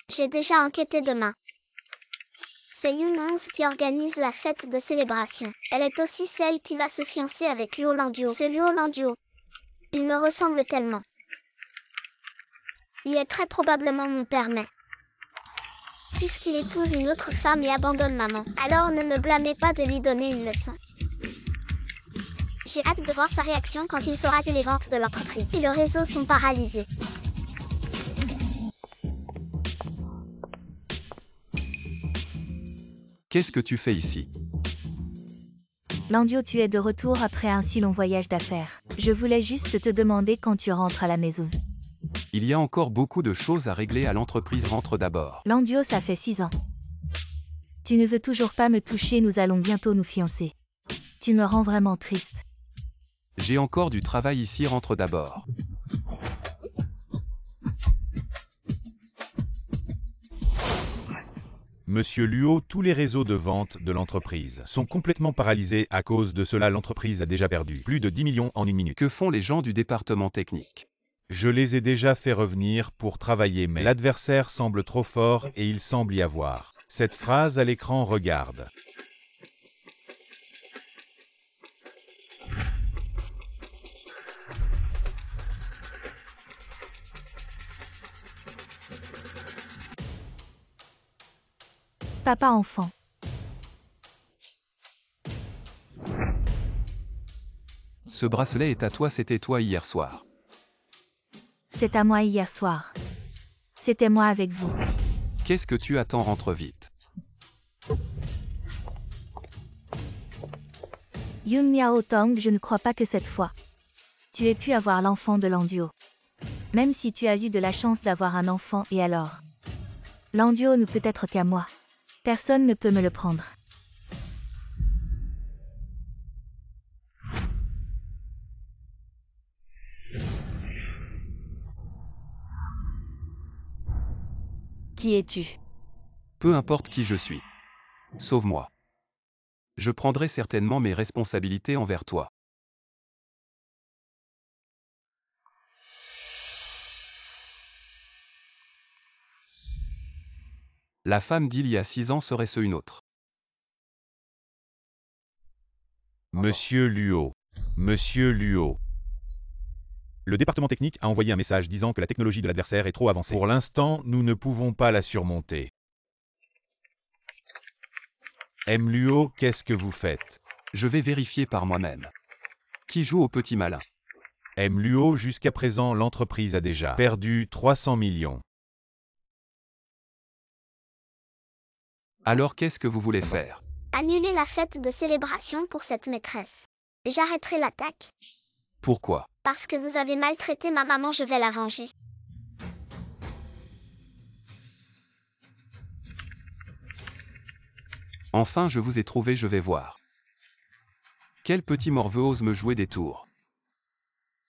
J'ai déjà enquêté demain. C'est Yoon qui organise la fête de célébration. Elle est aussi celle qui va se fiancer avec Luo Landio. Ce Luo Landio, il me ressemble tellement. Il est très probablement mon père, mais puisqu'il épouse une autre femme et abandonne maman, alors ne me blâmez pas de lui donner une leçon. J'ai hâte de voir sa réaction quand il saura que les ventes de l'entreprise et le réseau sont paralysées. Qu'est-ce que tu fais ici? Landio, tu es de retour après un si long voyage d'affaires. Je voulais juste te demander quand tu rentres à la maison. Il y a encore beaucoup de choses à régler à l'entreprise rentre d'abord. Landio, ça fait 6 ans. Tu ne veux toujours pas me toucher, nous allons bientôt nous fiancer. Tu me rends vraiment triste. J'ai encore du travail ici rentre d'abord. Monsieur Luo, tous les réseaux de vente de l'entreprise sont complètement paralysés. À cause de cela, l'entreprise a déjà perdu plus de 10 millions en une minute. Que font les gens du département technique? Je les ai déjà fait revenir pour travailler, mais l'adversaire semble trop fort et il semble y avoir cette phrase à l'écran, regarde. Papa enfant. Ce bracelet est à toi, c'était toi hier soir. C'est à moi hier soir. C'était moi avec vous. Qu'est-ce que tu attends, rentre vite. Yoon Miao Tong, je ne crois pas que cette fois, tu aies pu avoir l'enfant de Landio. Même si tu as eu de la chance d'avoir un enfant, et alors? Landio ne peut être qu'à moi. Personne ne peut me le prendre. Qui es-tu? Peu importe qui je suis. Sauve-moi. Je prendrai certainement mes responsabilités envers toi. La femme d'il y a 6 ans serait-ce une autre? Monsieur Luo. Monsieur Luo. Le département technique a envoyé un message disant que la technologie de l'adversaire est trop avancée. Pour l'instant, nous ne pouvons pas la surmonter. M. Luo, qu'est-ce que vous faites? Je vais vérifier par moi-même. Qui joue au petit malin? M. Luo, jusqu'à présent, l'entreprise a déjà perdu 300 millions. Alors qu'est-ce que vous voulez faire? Annuler la fête de célébration pour cette maîtresse. J'arrêterai l'attaque. Pourquoi? Parce que vous avez maltraité ma maman, je vais la venger. Enfin, je vous ai trouvé, je vais voir. Quel petit morveux ose me jouer des tours?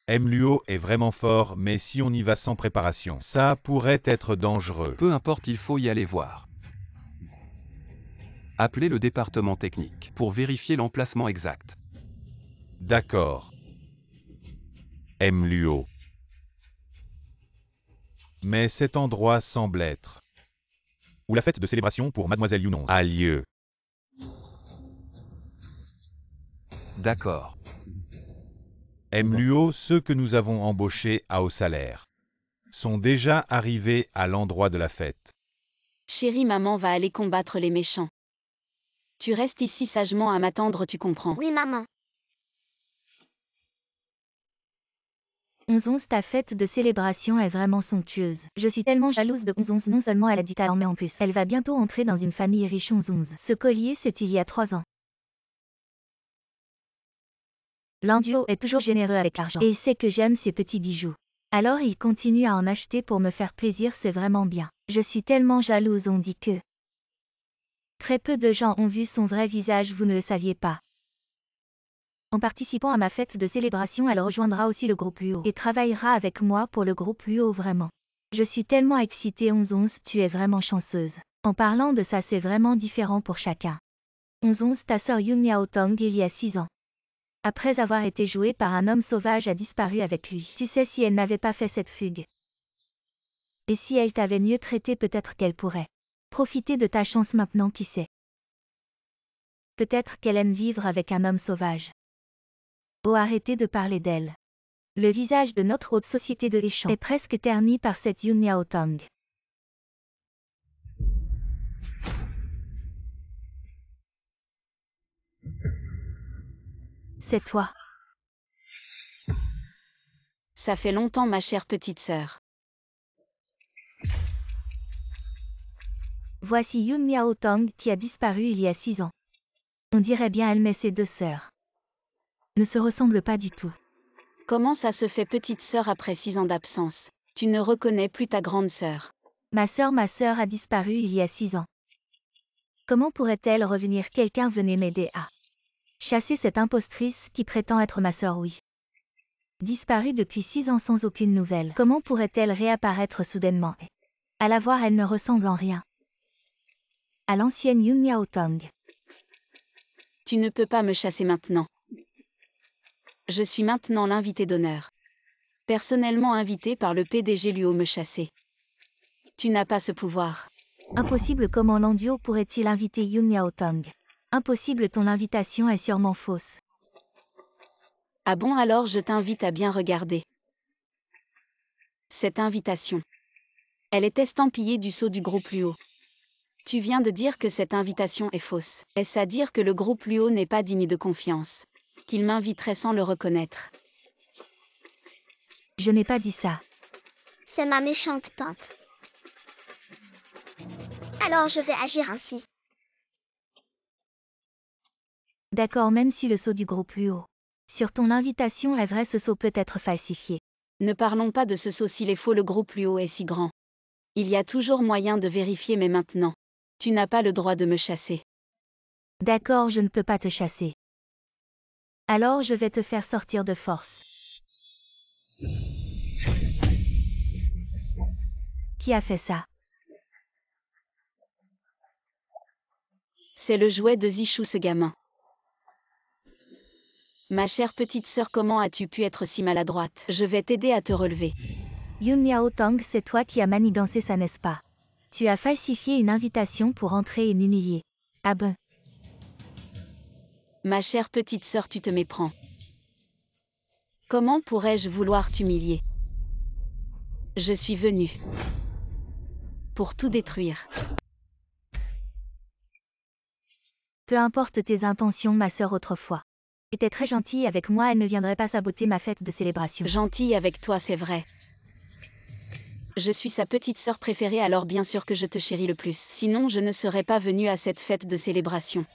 M. Luo est vraiment fort, mais si on y va sans préparation, ça pourrait être dangereux. Peu importe, il faut y aller voir. Appelez le département technique pour vérifier l'emplacement exact. D'accord. M. Luo. Mais cet endroit semble être où la fête de célébration pour Mademoiselle Yoon a lieu. D'accord. M. Luo, ceux que nous avons embauchés à haut salaire sont déjà arrivés à l'endroit de la fête. Chérie, maman va aller combattre les méchants. Tu restes ici sagement à m'attendre, tu comprends? Oui, maman. 11-11, ta fête de célébration est vraiment somptueuse. Je suis tellement jalouse de 11-11, non seulement elle a du talent, mais en plus, elle va bientôt entrer dans une famille riche. 11-11. Ce collier, c'est il y a 3 ans. Landio est toujours généreux avec l'argent. Et il sait que j'aime ces petits bijoux. Alors il continue à en acheter pour me faire plaisir, c'est vraiment bien. Je suis tellement jalouse, on dit que très peu de gens ont vu son vrai visage, vous ne le saviez pas. En participant à ma fête de célébration, elle rejoindra aussi le groupe Luo et travaillera avec moi pour le groupe Luo vraiment. Je suis tellement excitée 11-11, tu es vraiment chanceuse. En parlant de ça, c'est vraiment différent pour chacun. 11-11, ta sœur Yoon Miao Tong il y a 6 ans. Après avoir été jouée par un homme sauvage, a disparu avec lui. Tu sais, si elle n'avait pas fait cette fugue, Et si elle t'avait mieux traité, peut-être qu'elle pourrait profiter de ta chance maintenant, qui sait. Peut-être qu'elle aime vivre avec un homme sauvage. Oh, arrêtez de parler d'elle. Le visage de notre haute société de Échan est presque terni par cette Yun Miaotong. C'est toi. Ça fait longtemps, ma chère petite sœur. Voici Yun Miaotong qui a disparu il y a 6 ans. On dirait bien elle, mais ses 2 sœurs ne se ressemblent pas du tout. Comment ça se fait, petite sœur, après 6 ans d'absence? Tu ne reconnais plus ta grande sœur. Ma sœur a disparu il y a 6 ans. Comment pourrait-elle revenir? Quelqu'un venait m'aider à chasser cette impostrice qui prétend être ma sœur, oui. Disparue depuis 6 ans sans aucune nouvelle. Comment pourrait-elle réapparaître soudainement? À la voir, elle ne ressemble en rien à l'ancienne Yun Miaotong. Tu ne peux pas me chasser maintenant. Je suis maintenant l'invité d'honneur. Personnellement invité par le PDG Luo me chasser. Tu n'as pas ce pouvoir. Impossible. Comment Landio pourrait-il inviter Yun Miaotong? Impossible, ton invitation est sûrement fausse. Ah bon, alors je t'invite à bien regarder cette invitation. Elle est estampillée du sceau du groupe Luo. Tu viens de dire que cette invitation est fausse. Est-ce à dire que le groupe Luo n'est pas digne de confiance? Qu'il m'inviterait sans le reconnaître? Je n'ai pas dit ça. C'est ma méchante tante. Alors je vais agir ainsi. D'accord, même si le sceau du groupe Luo sur ton invitation est vrai, ce sceau peut être falsifié. Ne parlons pas de ce sceau s'il est faux, le groupe Luo est si grand. Il y a toujours moyen de vérifier, mais maintenant, tu n'as pas le droit de me chasser. D'accord, je ne peux pas te chasser. Alors je vais te faire sortir de force. Qui a fait ça? C'est le jouet de Zishu, ce gamin. Ma chère petite sœur, comment as-tu pu être si maladroite? Je vais t'aider à te relever. Yun Miaotong, c'est toi qui as manigancé ça, n'est-ce pas? Tu as falsifié une invitation pour entrer et m'humilier. Ah ben. Ma chère petite sœur, tu te méprends. Comment pourrais-je vouloir t'humilier? Je suis venue pour tout détruire. Peu importe tes intentions, ma sœur autrefois était très gentille avec moi, elle ne viendrait pas saboter ma fête de célébration. Gentille avec toi, c'est vrai. Je suis sa petite sœur préférée, alors bien sûr que je te chéris le plus. Sinon, je ne serais pas venue à cette fête de célébration.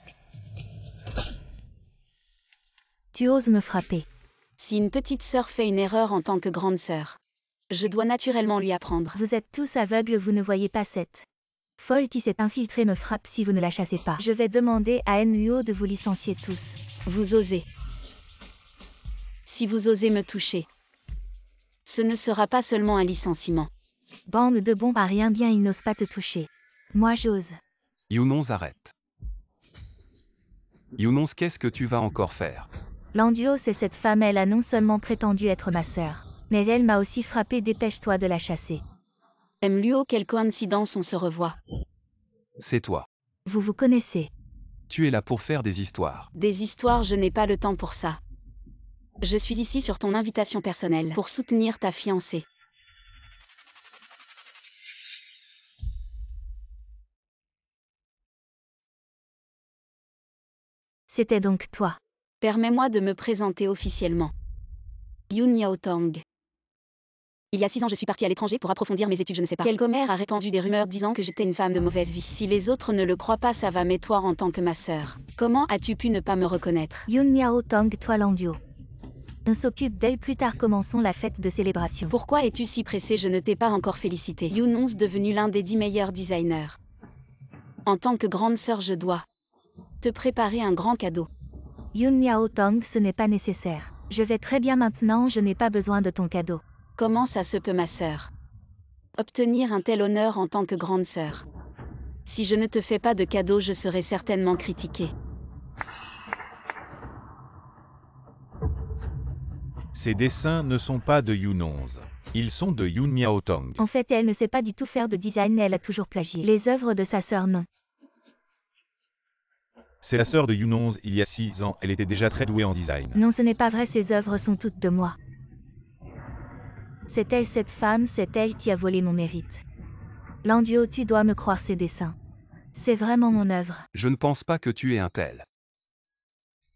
Tu oses me frapper. Si une petite sœur fait une erreur en tant que grande sœur, je dois naturellement lui apprendre. Vous êtes tous aveugles, vous ne voyez pas cette folle qui s'est infiltrée me frappe si vous ne la chassez pas. Je vais demander à NUO de vous licencier tous. Vous osez. Si vous osez me toucher, ce ne sera pas seulement un licenciement. Bande de bons à rien, bien ils n'osent pas te toucher. Moi j'ose. Younons, arrête. Younons, qu'est-ce que tu vas encore faire? Landio, c'est cette femme, elle a non seulement prétendu être ma sœur, mais elle m'a aussi frappé, dépêche-toi de la chasser. Luo, quelle coïncidence, on se revoit. C'est toi. Vous vous connaissez. Tu es là pour faire des histoires. Des histoires, je n'ai pas le temps pour ça. Je suis ici sur ton invitation personnelle pour soutenir ta fiancée. C'était donc toi. Permets-moi de me présenter officiellement. Yun Miaotong. Il y a 6 ans, je suis partie à l'étranger pour approfondir mes études, je ne sais pas. Quel commère a répandu des rumeurs disant que j'étais une femme de mauvaise vie. Si les autres ne le croient pas, ça va, mais toi en tant que ma sœur, comment as-tu pu ne pas me reconnaître? Yun Miaotong, toi Landio. On s'occupe d'elle plus tard, commençons la fête de célébration. Pourquoi es-tu si pressé? Je ne t'ai pas encore félicité. Younons devenu l'un des 10 meilleurs designers. En tant que grande sœur, je dois te préparer un grand cadeau. Yun Miaotong, ce n'est pas nécessaire. Je vais très bien maintenant, je n'ai pas besoin de ton cadeau. Comment ça se peut, ma sœur? Obtenir un tel honneur en tant que grande sœur. Si je ne te fais pas de cadeau, je serai certainement critiquée. Ces dessins ne sont pas de Younons. Ils sont de Yoon Miaotong. En fait, elle ne sait pas du tout faire de design, elle a toujours plagié les œuvres de sa sœur, non. C'est la sœur de Yoon. Il y a 6 ans, elle était déjà très douée en design. Non, ce n'est pas vrai, ces œuvres sont toutes de moi. C'est elle, cette femme, c'est elle qui a volé mon mérite. Landio, tu dois me croire, ces dessins. C'est vraiment mon œuvre. Je ne pense pas que tu aies un tel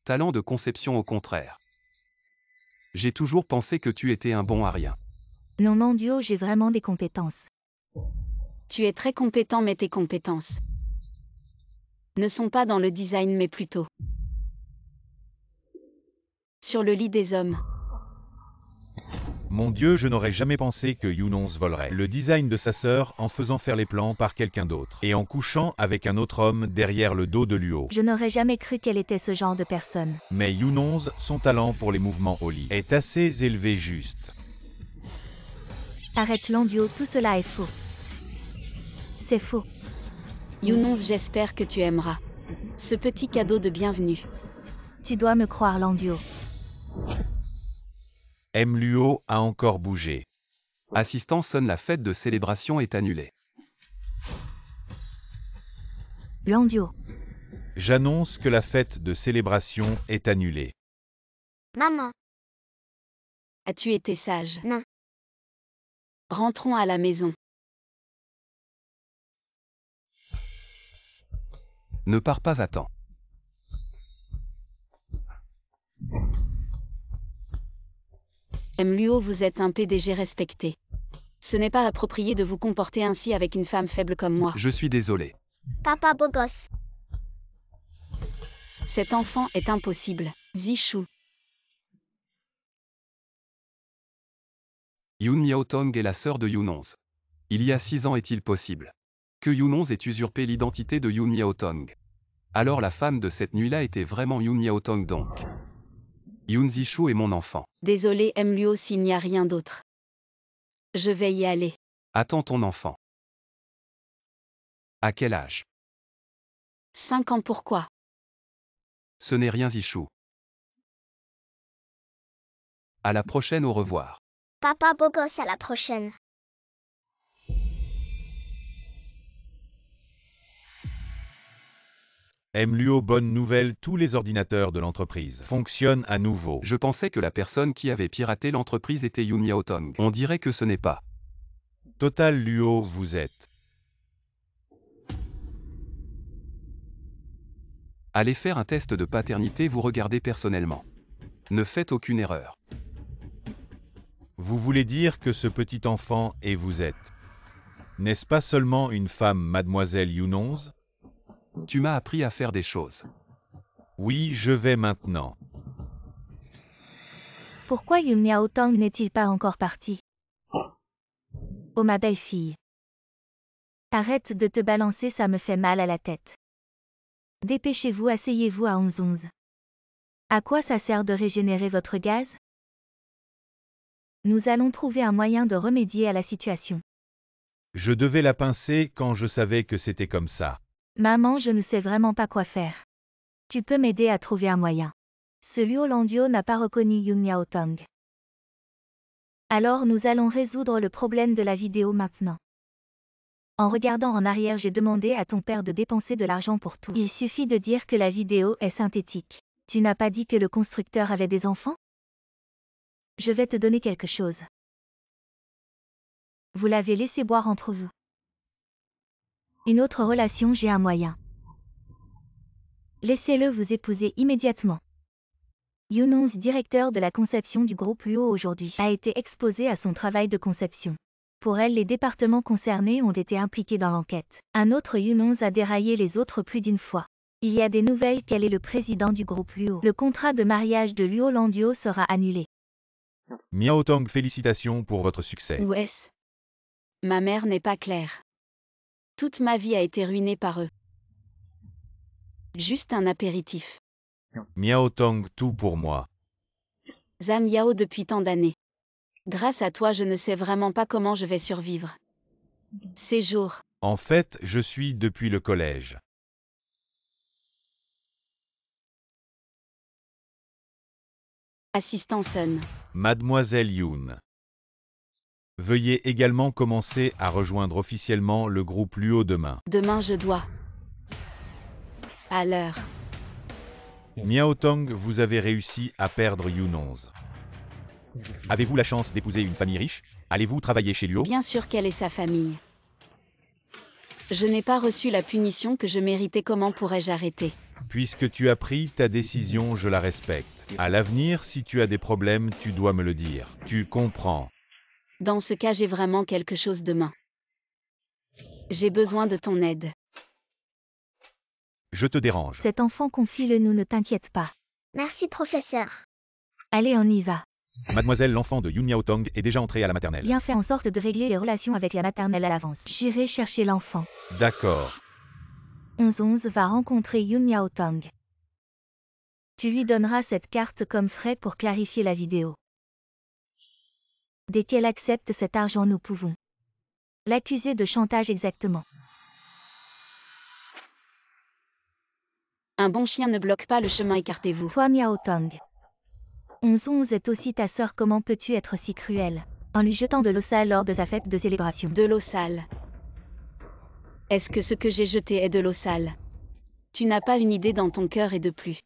talent de conception, au contraire. J'ai toujours pensé que tu étais un bon à rien. Non, Landio, j'ai vraiment des compétences. Tu es très compétent, mais tes compétences ne sont pas dans le design, mais plutôt sur le lit des hommes. Mon Dieu, je n'aurais jamais pensé que Yoon volerait le design de sa sœur en faisant faire les plans par quelqu'un d'autre et en couchant avec un autre homme derrière le dos de Luo. Je n'aurais jamais cru qu'elle était ce genre de personne. Mais Yoon, son talent pour les mouvements au lit est assez élevé juste. Arrête, Landio, tout cela est faux. C'est faux. Younons, j'espère que tu aimeras ce petit cadeau de bienvenue. Tu dois me croire, Landio. M. Luo a encore bougé. Assistant sonne, la fête de célébration est annulée. Landio. J'annonce que la fête de célébration est annulée. Maman, As-tu été sage? Non. Rentrons à la maison. Ne pars pas à temps. M. Luo, vous êtes un PDG respecté. Ce n'est pas approprié de vous comporter ainsi avec une femme faible comme moi. Je suis désolé. papa beau gosse. Cet enfant est impossible. Zishu. Yoon Miaotong est la sœur de Yoon. Il y a 6 ans, est-il possible que Yoon ait usurpé l'identité de Yoon Miaotong? Alors la femme de cette nuit-là était vraiment Yoon Miaotong donc. Yoon Zishu est mon enfant. Désolé M. Luo, s'il n'y a rien d'autre. Je vais y aller. Attends ton enfant. À quel âge? 5 ans, pourquoi? Ce n'est rien, Zishu. À la prochaine, au revoir. Papa beau gosse, à la prochaine. M. Luo, bonne nouvelle, tous les ordinateurs de l'entreprise fonctionnent à nouveau. Je pensais que la personne qui avait piraté l'entreprise était Yoon Miaotong. On dirait que ce n'est pas. Total Luo, vous êtes. Allez faire un test de paternité, vous regardez personnellement. Ne faites aucune erreur. Vous voulez dire que ce petit enfant et vous êtes. N'est-ce pas seulement une femme, mademoiselle Yoon? Tu m'as appris à faire des choses. Oui, je vais maintenant. Pourquoi Yoon Miaotong n'est-il pas encore parti? Oh ma belle fille. Arrête de te balancer, ça me fait mal à la tête. Dépêchez-vous, asseyez-vous à 11h11. À quoi ça sert de régénérer votre gaz? Nous allons trouver un moyen de remédier à la situation. Je devais la pincer quand je savais que c'était comme ça. Maman, je ne sais vraiment pas quoi faire. Tu peux m'aider à trouver un moyen. Ce Luo Landio n'a pas reconnu Yoon Miaotong. Alors nous allons résoudre le problème de la vidéo maintenant. En regardant en arrière, j'ai demandé à ton père de dépenser de l'argent pour tout. Il suffit de dire que la vidéo est synthétique. Tu n'as pas dit que le constructeur avait des enfants? Je vais te donner quelque chose. Vous l'avez laissé boire entre vous. Une autre relation, j'ai un moyen. Laissez-le vous épouser immédiatement. Yoon, directeur de la conception du groupe Luo aujourd'hui, a été exposé à son travail de conception. Pour elle, les départements concernés ont été impliqués dans l'enquête. Un autre Yoon a déraillé les autres plus d'une fois. Il y a des nouvelles qu'elle est le président du groupe Luo. Le contrat de mariage de Luo Landio sera annulé. Miaotong, félicitations pour votre succès. Où est-ce? Ma mère n'est pas claire. Toute ma vie a été ruinée par eux. Juste un apéritif. Miaotong, tout pour moi. Zhang Yao depuis tant d'années. Grâce à toi, je ne sais vraiment pas comment je vais survivre. Ces jours. En fait, je suis depuis le collège. Assistant Sun. Mademoiselle Yoon. Veuillez également commencer à rejoindre officiellement le groupe Luo demain. Demain je dois. À l'heure. Miaotong, vous avez réussi à perdre Yunonz. Avez-vous la chance d'épouser une famille riche? Allez-vous travailler chez Luo? Bien sûr qu'elle est sa famille. Je n'ai pas reçu la punition que je méritais, comment pourrais-je arrêter? Puisque tu as pris ta décision, je la respecte. À l'avenir, si tu as des problèmes, tu dois me le dire. Tu comprends. Dans ce cas, j'ai vraiment quelque chose demain. J'ai besoin de ton aide. Je te dérange. Cet enfant confie-le nous, ne t'inquiète pas. Merci, professeur. Allez, on y va. Mademoiselle, l'enfant de Yun Miaotong est déjà entrée à la maternelle. Bien fait en sorte de régler les relations avec la maternelle à l'avance. J'irai chercher l'enfant. D'accord. 11-11 va rencontrer Yun Miaotong. Tu lui donneras cette carte comme frais pour clarifier la vidéo. Dès qu'elle accepte cet argent, nous pouvons l'accuser de chantage exactement. Un bon chien ne bloque pas le chemin, écartez-vous. Toi, Miaotong. 11-11 est aussi ta sœur, comment peux-tu être si cruel en lui jetant de l'eau sale lors de sa fête de célébration? De l'eau sale. Est-ce que ce que j'ai jeté est de l'eau sale? Tu n'as pas une idée dans ton cœur et de plus.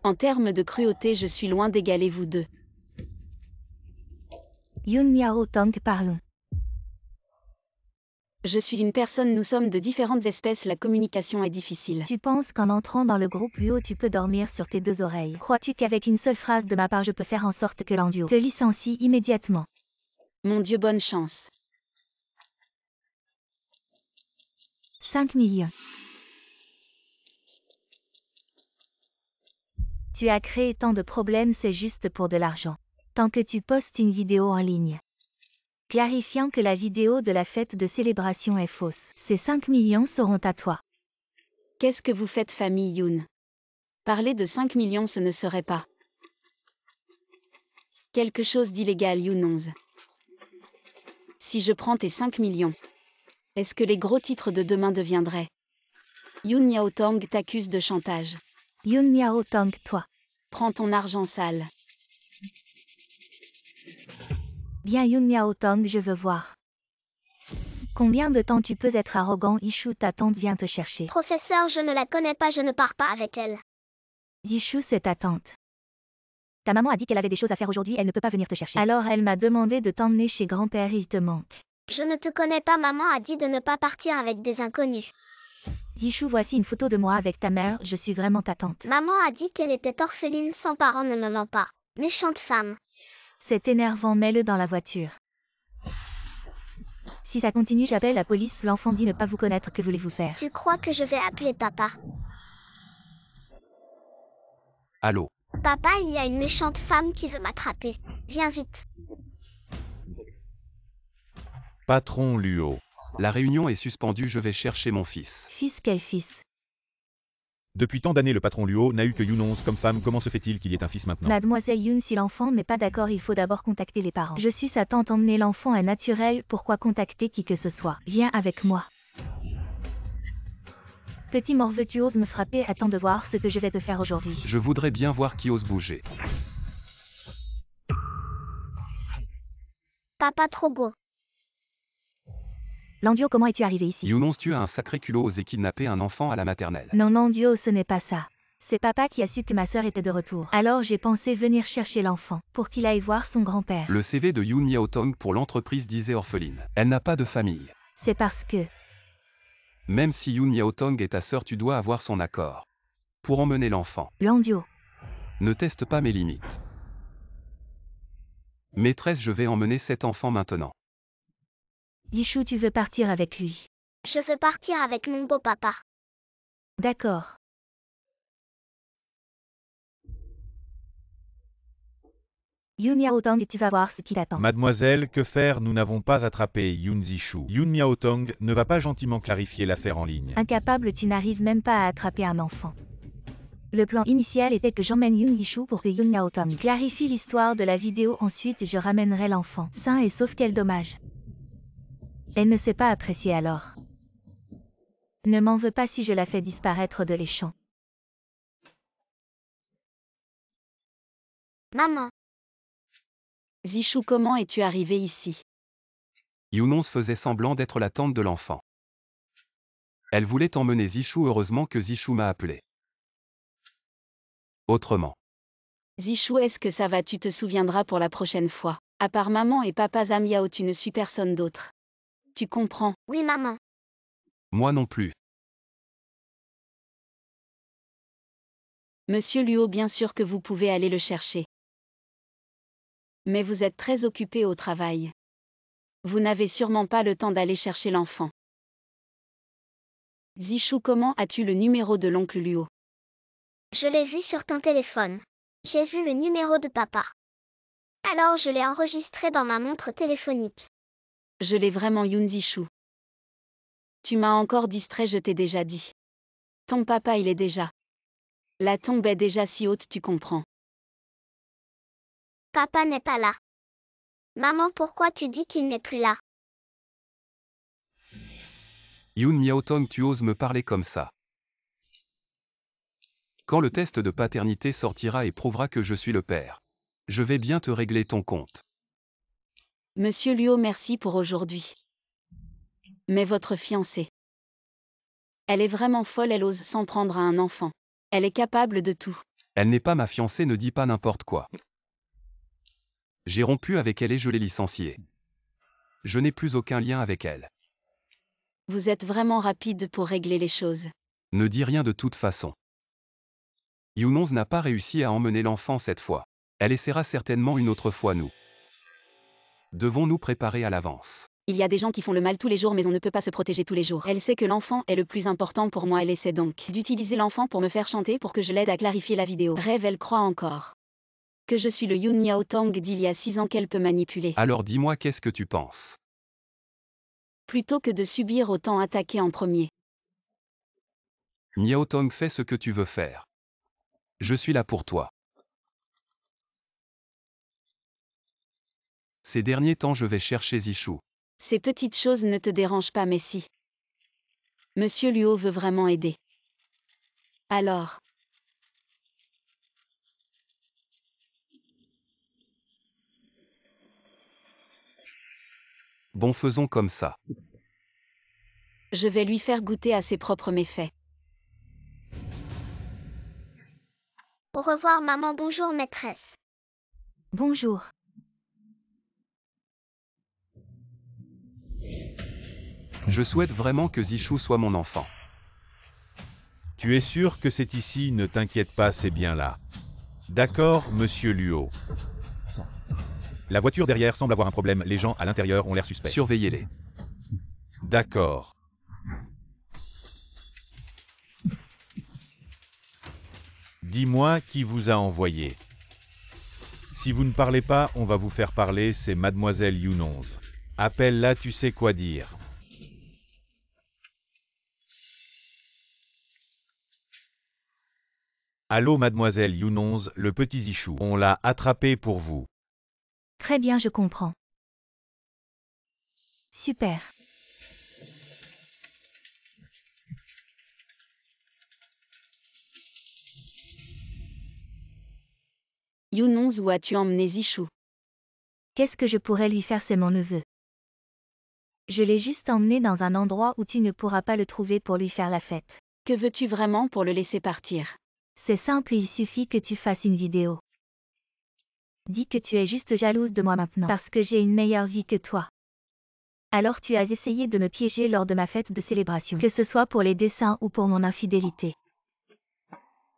En termes de cruauté, je suis loin d'égaler vous deux. Yun Miaotong, parlons. Je suis une personne, nous sommes de différentes espèces, la communication est difficile. Tu penses qu'en entrant dans le groupe Luo tu peux dormir sur tes deux oreilles? Crois-tu qu'avec une seule phrase de ma part je peux faire en sorte que Landio te licencie immédiatement? Mon Dieu, bonne chance. 5 millions. Tu as créé tant de problèmes, c'est juste pour de l'argent. Tant que tu postes une vidéo en ligne clarifiant que la vidéo de la fête de célébration est fausse, ces 5 millions seront à toi. Qu'est-ce que vous faites, famille Yun? Parler de 5 millions, ce ne serait pas quelque chose d'illégal, Yunonz. Si je prends tes 5 millions, est-ce que les gros titres de demain deviendraient? Yun Miaotong t'accuse de chantage. Yun Miaotong, toi. Prends ton argent sale. Bien Yun Miaotong, je veux voir. Combien de temps tu peux être arrogant? Ishu, ta tante vient te chercher. Professeur, je ne la connais pas, je ne pars pas avec elle. Ishu, c'est ta tante. Ta maman a dit qu'elle avait des choses à faire aujourd'hui, elle ne peut pas venir te chercher. Alors elle m'a demandé de t'emmener chez grand-père, il te manque. Je ne te connais pas, maman a dit de ne pas partir avec des inconnus. Ishu, voici une photo de moi avec ta mère, je suis vraiment ta tante. Maman a dit qu'elle était orpheline sans parents, ne me ment pas. Méchante femme. C'est énervant, mets-le dans la voiture. Si ça continue, j'appelle la police, l'enfant dit ne pas vous connaître, que voulez-vous faire? Tu crois que je vais appeler papa? Allô? Papa, il y a une méchante femme qui veut m'attraper. Viens vite. Patron Luo. La réunion est suspendue, je vais chercher mon fils. Fils, quel fils? Depuis tant d'années, le patron Luo n'a eu que Yunonz comme femme. Comment se fait-il qu'il y ait un fils maintenant? Mademoiselle Yun, si l'enfant n'est pas d'accord, il faut d'abord contacter les parents. Je suis sa tante, emmener l'enfant est naturel, pourquoi contacter qui que ce soit? Viens avec moi. Petit morveux, tu oses me frapper, attends de voir ce que je vais te faire aujourd'hui. Je voudrais bien voir qui ose bouger. Papa trop beau. Landio, comment es-tu arrivé ici? Yunonz, tu as un sacré culot, osé kidnapper un enfant à la maternelle. Non, Landio, ce n'est pas ça. C'est papa qui a su que ma sœur était de retour. Alors j'ai pensé venir chercher l'enfant, pour qu'il aille voir son grand-père. Le CV de Yun Miaotong pour l'entreprise disait orpheline. Elle n'a pas de famille. C'est parce que... Même si Yun Miaotong est ta sœur, tu dois avoir son accord. Pour emmener l'enfant. Landio. Ne teste pas mes limites. Maîtresse, je vais emmener cet enfant maintenant. Ishu, tu veux partir avec lui? Je veux partir avec mon beau papa. D'accord. Yun Miaotong, tu vas voir ce qui t'attend. Mademoiselle, que faire? Nous n'avons pas attrapé Yun Zishu. Yun Miaotong ne va pas gentiment clarifier l'affaire en ligne. Incapable, tu n'arrives même pas à attraper un enfant. Le plan initial était que j'emmène Yun Zishu pour que Yun Miaotong clarifie l'histoire de la vidéo, ensuite je ramènerai l'enfant. Sain et sauf, quel dommage. Elle ne sait pas apprécier alors. Ne m'en veux pas si je la fais disparaître de l'échange. Maman. Zishu, comment es-tu arrivé ici? Younons faisait semblant d'être la tante de l'enfant. Elle voulait emmener Zhichou, heureusement que Zhichou m'a appelé. Autrement. Zhichou, est-ce que ça va? Tu te souviendras pour la prochaine fois. À part maman et papa Zamiao, tu ne suis personne d'autre. Tu comprends? Oui, maman. Moi non plus. Monsieur Luo, bien sûr que vous pouvez aller le chercher. Mais vous êtes très occupé au travail. Vous n'avez sûrement pas le temps d'aller chercher l'enfant. Zhichou, comment as-tu le numéro de l'oncle Luo? Je l'ai vu sur ton téléphone. J'ai vu le numéro de papa. Alors je l'ai enregistré dans ma montre téléphonique. Je l'ai vraiment, Youn Zhichou. Tu m'as encore distrait, je t'ai déjà dit. Ton papa, il est déjà. La tombe est déjà si haute, tu comprends. Papa n'est pas là. Maman, pourquoi tu dis qu'il n'est plus là? Youn Miaotong, tu oses me parler comme ça? Quand le test de paternité sortira et prouvera que je suis le père, je vais bien te régler ton compte. Monsieur Luo, merci pour aujourd'hui. Mais votre fiancée. Elle est vraiment folle, elle ose s'en prendre à un enfant. Elle est capable de tout. Elle n'est pas ma fiancée, ne dis pas n'importe quoi. J'ai rompu avec elle et je l'ai licenciée. Je n'ai plus aucun lien avec elle. Vous êtes vraiment rapide pour régler les choses. Ne dis rien de toute façon. Younons n'a pas réussi à emmener l'enfant cette fois. Elle essaiera certainement une autre fois, nous. Devons nous préparer à l'avance. Il y a des gens qui font le mal tous les jours, mais on ne peut pas se protéger tous les jours. Elle sait que l'enfant est le plus important pour moi, elle essaie donc d'utiliser l'enfant pour me faire chanter pour que je l'aide à clarifier la vidéo. Rêve, elle croit encore que je suis le Youn Miaotong d'il y a 6 ans qu'elle peut manipuler. Alors dis-moi, qu'est-ce que tu penses? Plutôt que de subir, autant attaquer en premier. Miaotong, fais ce que tu veux faire. Je suis là pour toi. Ces derniers temps, je vais chercher Zhichou. Ces petites choses ne te dérangent pas, mais si Monsieur Luo veut vraiment aider. Alors. Bon, faisons comme ça. Je vais lui faire goûter à ses propres méfaits. Au revoir, maman. Bonjour, maîtresse. Bonjour. Je souhaite vraiment que Zhichou soit mon enfant. Tu es sûr que c'est ici? Ne t'inquiète pas, c'est bien là. D'accord, monsieur Luo. La voiture derrière semble avoir un problème, les gens à l'intérieur ont l'air suspects. Surveillez-les. D'accord. Dis-moi qui vous a envoyé. Si vous ne parlez pas, on va vous faire parler, c'est mademoiselle Younons. Appelle-la, tu sais quoi dire. Allô mademoiselle Younons, le petit Zhichou. On l'a attrapé pour vous. Très bien, je comprends. Super. Younons, où as-tu emmené Zhichou? Qu'est-ce que je pourrais lui faire, c'est mon neveu. Je l'ai juste emmené dans un endroit où tu ne pourras pas le trouver pour lui faire la fête. Que veux-tu vraiment pour le laisser partir? C'est simple, il suffit que tu fasses une vidéo. Dis que tu es juste jalouse de moi maintenant parce que j'ai une meilleure vie que toi. Alors tu as essayé de me piéger lors de ma fête de célébration, que ce soit pour les dessins ou pour mon infidélité.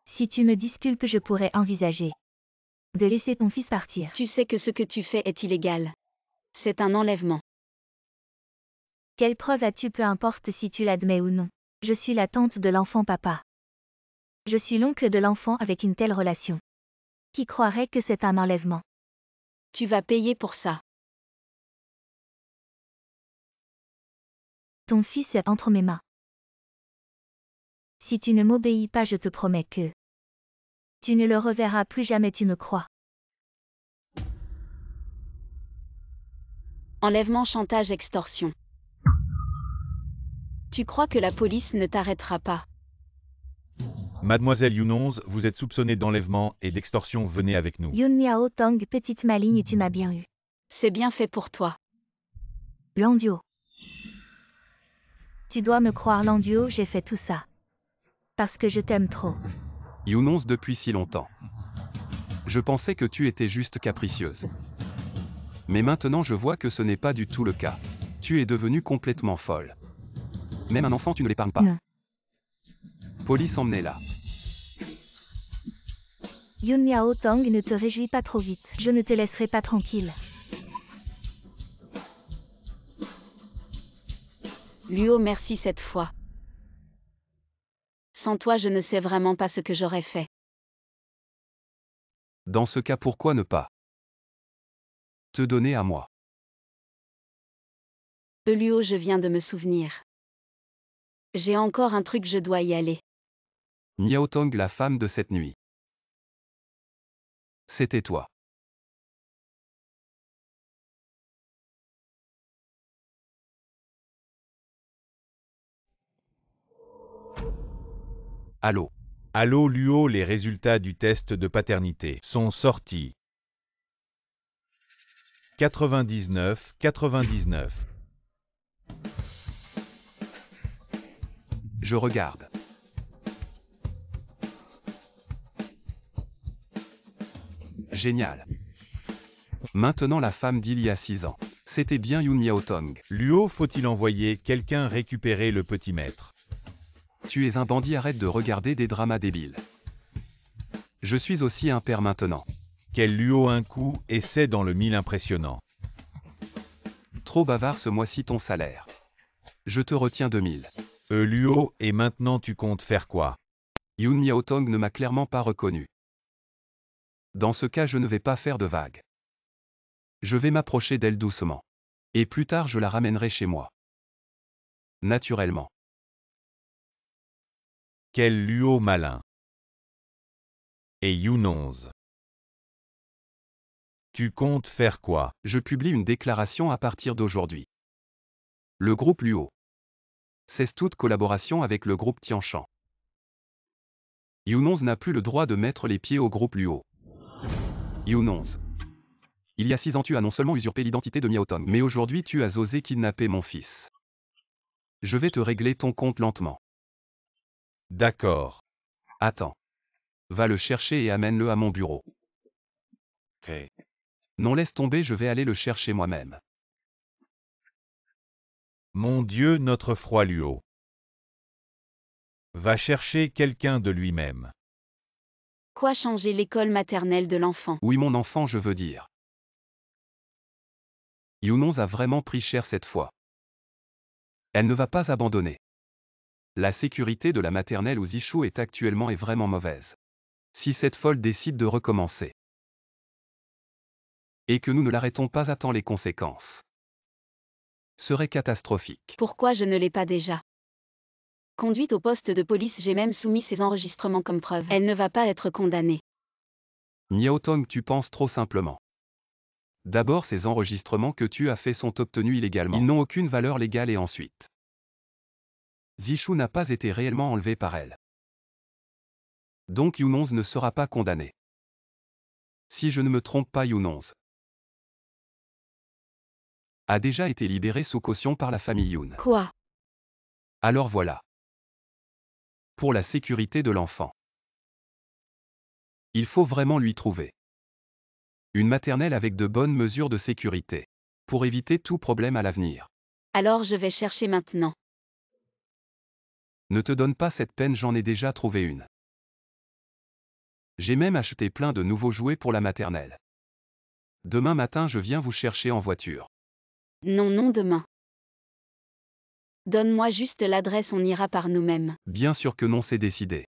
Si tu me disculpes, je pourrais envisager de laisser ton fils partir. Tu sais que ce que tu fais est illégal. C'est un enlèvement. Quelle preuve as-tu? Peu importe si tu l'admets ou non. Je suis la tante de l'enfant, papa. Je suis l'oncle de l'enfant avec une telle relation. Qui croirait que c'est un enlèvement? Tu vas payer pour ça. Ton fils est entre mes mains. Si tu ne m'obéis pas, je te promets que tu ne le reverras plus jamais, tu me crois? Enlèvement, chantage, extorsion. Tu crois que la police ne t'arrêtera pas? Mademoiselle Younons, vous êtes soupçonnée d'enlèvement et d'extorsion, venez avec nous. Youn Miaotong, petite maligne, tu m'as bien eu. C'est bien fait pour toi. Landio. Tu dois me croire, Landio, j'ai fait tout ça. Parce que je t'aime trop. Younons depuis si longtemps. Je pensais que tu étais juste capricieuse. Mais maintenant je vois que ce n'est pas du tout le cas. Tu es devenue complètement folle. Même un enfant tu ne l'épargnes pas. Non. Police emmenez-la. Yoon Miao-tong, ne te réjouis pas trop vite. Je ne te laisserai pas tranquille. Luo, merci cette fois. Sans toi, je ne sais vraiment pas ce que j'aurais fait. Dans ce cas, pourquoi ne pas te donner à moi? Luo, je viens de me souvenir. J'ai encore un truc, je dois y aller. Miao-tong, la femme de cette nuit. C'était toi. Allô? Allô Luo, les résultats du test de paternité sont sortis. 99. Je regarde. Génial. Maintenant la femme d'il y a 6 ans. C'était bien Yoon Miao-tong. Luo, faut-il envoyer quelqu'un récupérer le petit maître? Tu es un bandit, arrête de regarder des dramas débiles. Je suis aussi un père maintenant. Quel Luo un coup, et c'est dans le 1000 impressionnant. Trop bavard ce mois-ci ton salaire. Je te retiens 2000. Luo, et maintenant tu comptes faire quoi? Yoon Miao-tong ne m'a clairement pas reconnu. Dans ce cas, je ne vais pas faire de vagues. Je vais m'approcher d'elle doucement. Et plus tard, je la ramènerai chez moi. Naturellement. Quel Luo malin. Et Younons. Tu comptes faire quoi? Je publie une déclaration à partir d'aujourd'hui. Le groupe Luo cesse toute collaboration avec le groupe Tianshan. Younons n'a plus le droit de mettre les pieds au groupe Luo. Younons. Il y a 6 ans, tu as non seulement usurpé l'identité de Miao-tong, mais aujourd'hui tu as osé kidnapper mon fils. Je vais te régler ton compte lentement. D'accord. Attends. Va le chercher et amène-le à mon bureau. Ok. Non, laisse tomber, je vais aller le chercher moi-même. Mon Dieu, notre froid Luo. Va chercher quelqu'un de lui-même. Quoi, changer l'école maternelle de l'enfant? Oui, mon enfant, je veux dire. Younons a vraiment pris cher cette fois. Elle ne va pas abandonner. La sécurité de la maternelle où Zishu est actuellement est vraiment mauvaise. Si cette folle décide de recommencer, et que nous ne l'arrêtons pas à temps, les conséquences seraient catastrophiques. Pourquoi je ne l'ai pas déjà? Conduite au poste de police, j'ai même soumis ces enregistrements comme preuve. Elle ne va pas être condamnée. Miao-tong, tu penses trop simplement. D'abord, ces enregistrements que tu as faits sont obtenus illégalement. Ils n'ont aucune valeur légale et ensuite, Zishu n'a pas été réellement enlevé par elle. Donc Younons ne sera pas condamné. Si je ne me trompe pas, Younons a déjà été libéré sous caution par la famille Yoon. Quoi? Alors voilà. Pour la sécurité de l'enfant, il faut vraiment lui trouver une maternelle avec de bonnes mesures de sécurité, pour éviter tout problème à l'avenir. Alors je vais chercher maintenant. Ne te donne pas cette peine, j'en ai déjà trouvé une. J'ai même acheté plein de nouveaux jouets pour la maternelle. Demain matin, je viens vous chercher en voiture. Non, non, demain. Donne-moi juste l'adresse, on ira par nous-mêmes. Bien sûr que non, c'est décidé.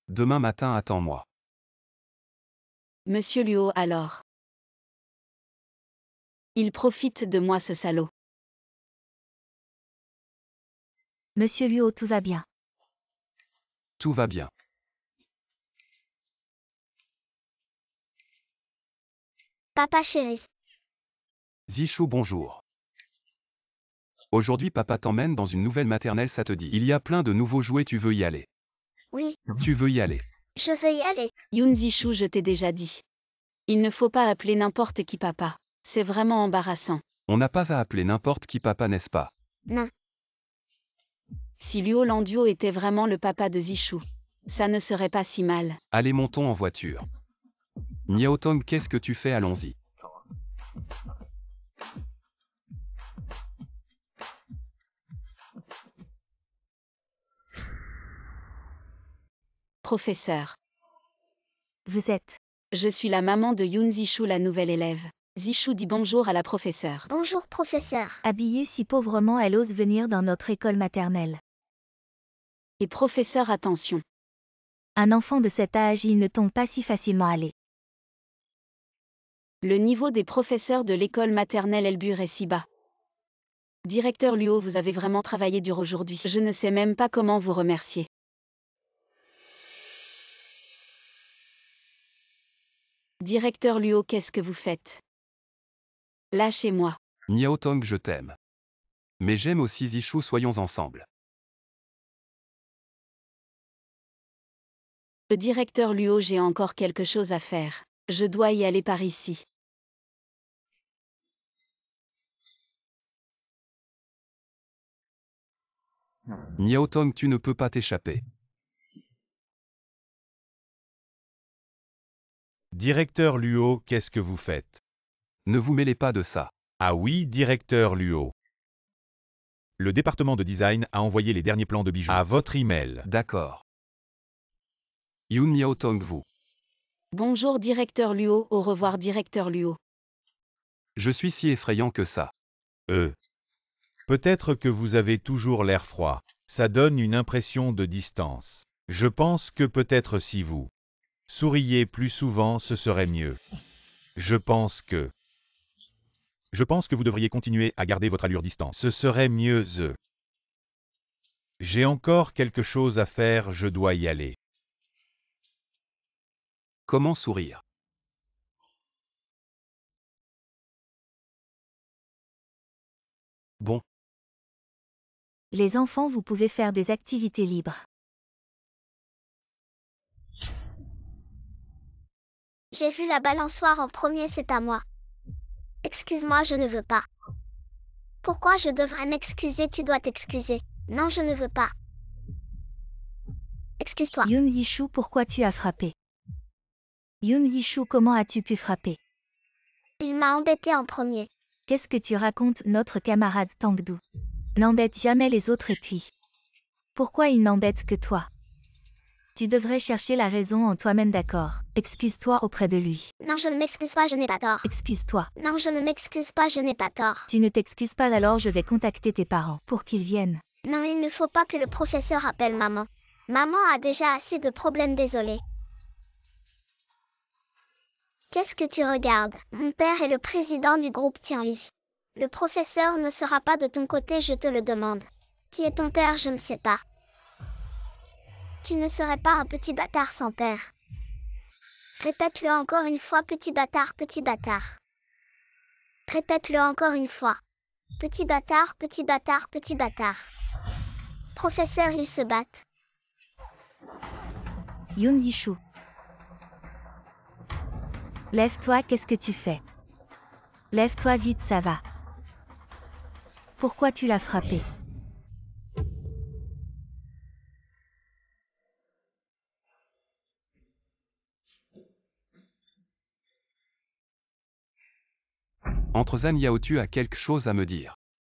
Demain matin, attends-moi. Monsieur Luo, alors. Il profite de moi, ce salaud. Monsieur Luo, tout va bien. Tout va bien. Papa chéri. Zishu, bonjour. Aujourd'hui, papa t'emmène dans une nouvelle maternelle, ça te dit. Il y a plein de nouveaux jouets, tu veux y aller? Oui, Tu veux y aller? je veux y aller. Yoon Zishu, je t'ai déjà dit. Il ne faut pas appeler n'importe qui papa. C'est vraiment embarrassant. On n'a pas à appeler n'importe qui papa, n'est-ce pas? Non. Si Luo Landuo était vraiment le papa de Zishu, ça ne serait pas si mal. Allez, montons en voiture. Miaotong, qu'est-ce que tu fais? Allons-y. Professeur. Vous êtes. Je suis la maman de Yoon Zishu, la nouvelle élève. Zishu dit bonjour à la professeure. Bonjour, professeur. Habillée si pauvrement, elle ose venir dans notre école maternelle. Et professeur, attention. Un enfant de cet âge, il ne tombe pas si facilement. Allez. Le niveau des professeurs de l'école maternelle Elbur est si bas. Directeur Luo, vous avez vraiment travaillé dur aujourd'hui. Je ne sais même pas comment vous remercier. Directeur Luo, qu'est-ce que vous faites? Lâchez-moi. Miaotong, je t'aime. Mais j'aime aussi Zishu, soyons ensemble. Le directeur Luo, j'ai encore quelque chose à faire. Je dois y aller par ici. Miaotong, tu ne peux pas t'échapper. Directeur Luo, qu'est-ce que vous faites? Ne vous mêlez pas de ça. Ah oui, directeur Luo. Le département de design a envoyé les derniers plans de bijoux à votre email. D'accord. Yoon Miaotong, vous. Bonjour directeur Luo, au revoir directeur Luo. Je suis si effrayant que ça. Peut-être que vous avez toujours l'air froid. Ça donne une impression de distance. Je pense que peut-être si vous souriez plus souvent, ce serait mieux. Je pense que vous devriez continuer à garder votre allure distante. Ce serait mieux. J'ai encore quelque chose à faire, je dois y aller. Comment sourire? Bon, Les enfants, vous pouvez faire des activités libres. J'ai vu la balançoire en premier, c'est à moi. Excuse-moi, je ne veux pas. Pourquoi je devrais m'excuser? Tu dois t'excuser. Non, je ne veux pas. Excuse-toi. Yoon Zishu, pourquoi tu as frappé? Yoon Zishu, comment as-tu pu frapper? Il m'a embêté en premier. Qu'est-ce que tu racontes, notre camarade Tangdu? N'embête jamais les autres et puis. Pourquoi il n'embête que toi? Tu devrais chercher la raison en toi-même, d'accord? Excuse-toi auprès de lui. Non, je ne m'excuse pas, je n'ai pas tort. Excuse-toi. Non, je ne m'excuse pas, je n'ai pas tort. Tu ne t'excuses pas, alors je vais contacter tes parents pour qu'ils viennent. Non, il ne faut pas que le professeur appelle maman. Maman a déjà assez de problèmes, désolé. Qu'est-ce que tu regardes? Mon père est le président du groupe Tianli. Le professeur ne sera pas de ton côté, je te le demande. Qui est ton père? Je ne sais pas. Tu ne serais pas un petit bâtard sans père. Répète-le encore une fois, petit bâtard, petit bâtard. Répète-le encore une fois. Petit bâtard, petit bâtard, petit bâtard. Professeur, ils se battent. Yoon Zishu. Lève-toi, qu'est-ce que tu fais? Lève-toi vite, ça va. Pourquoi tu l'as frappé? entre Zhan Yao, tu as quelque chose à me dire.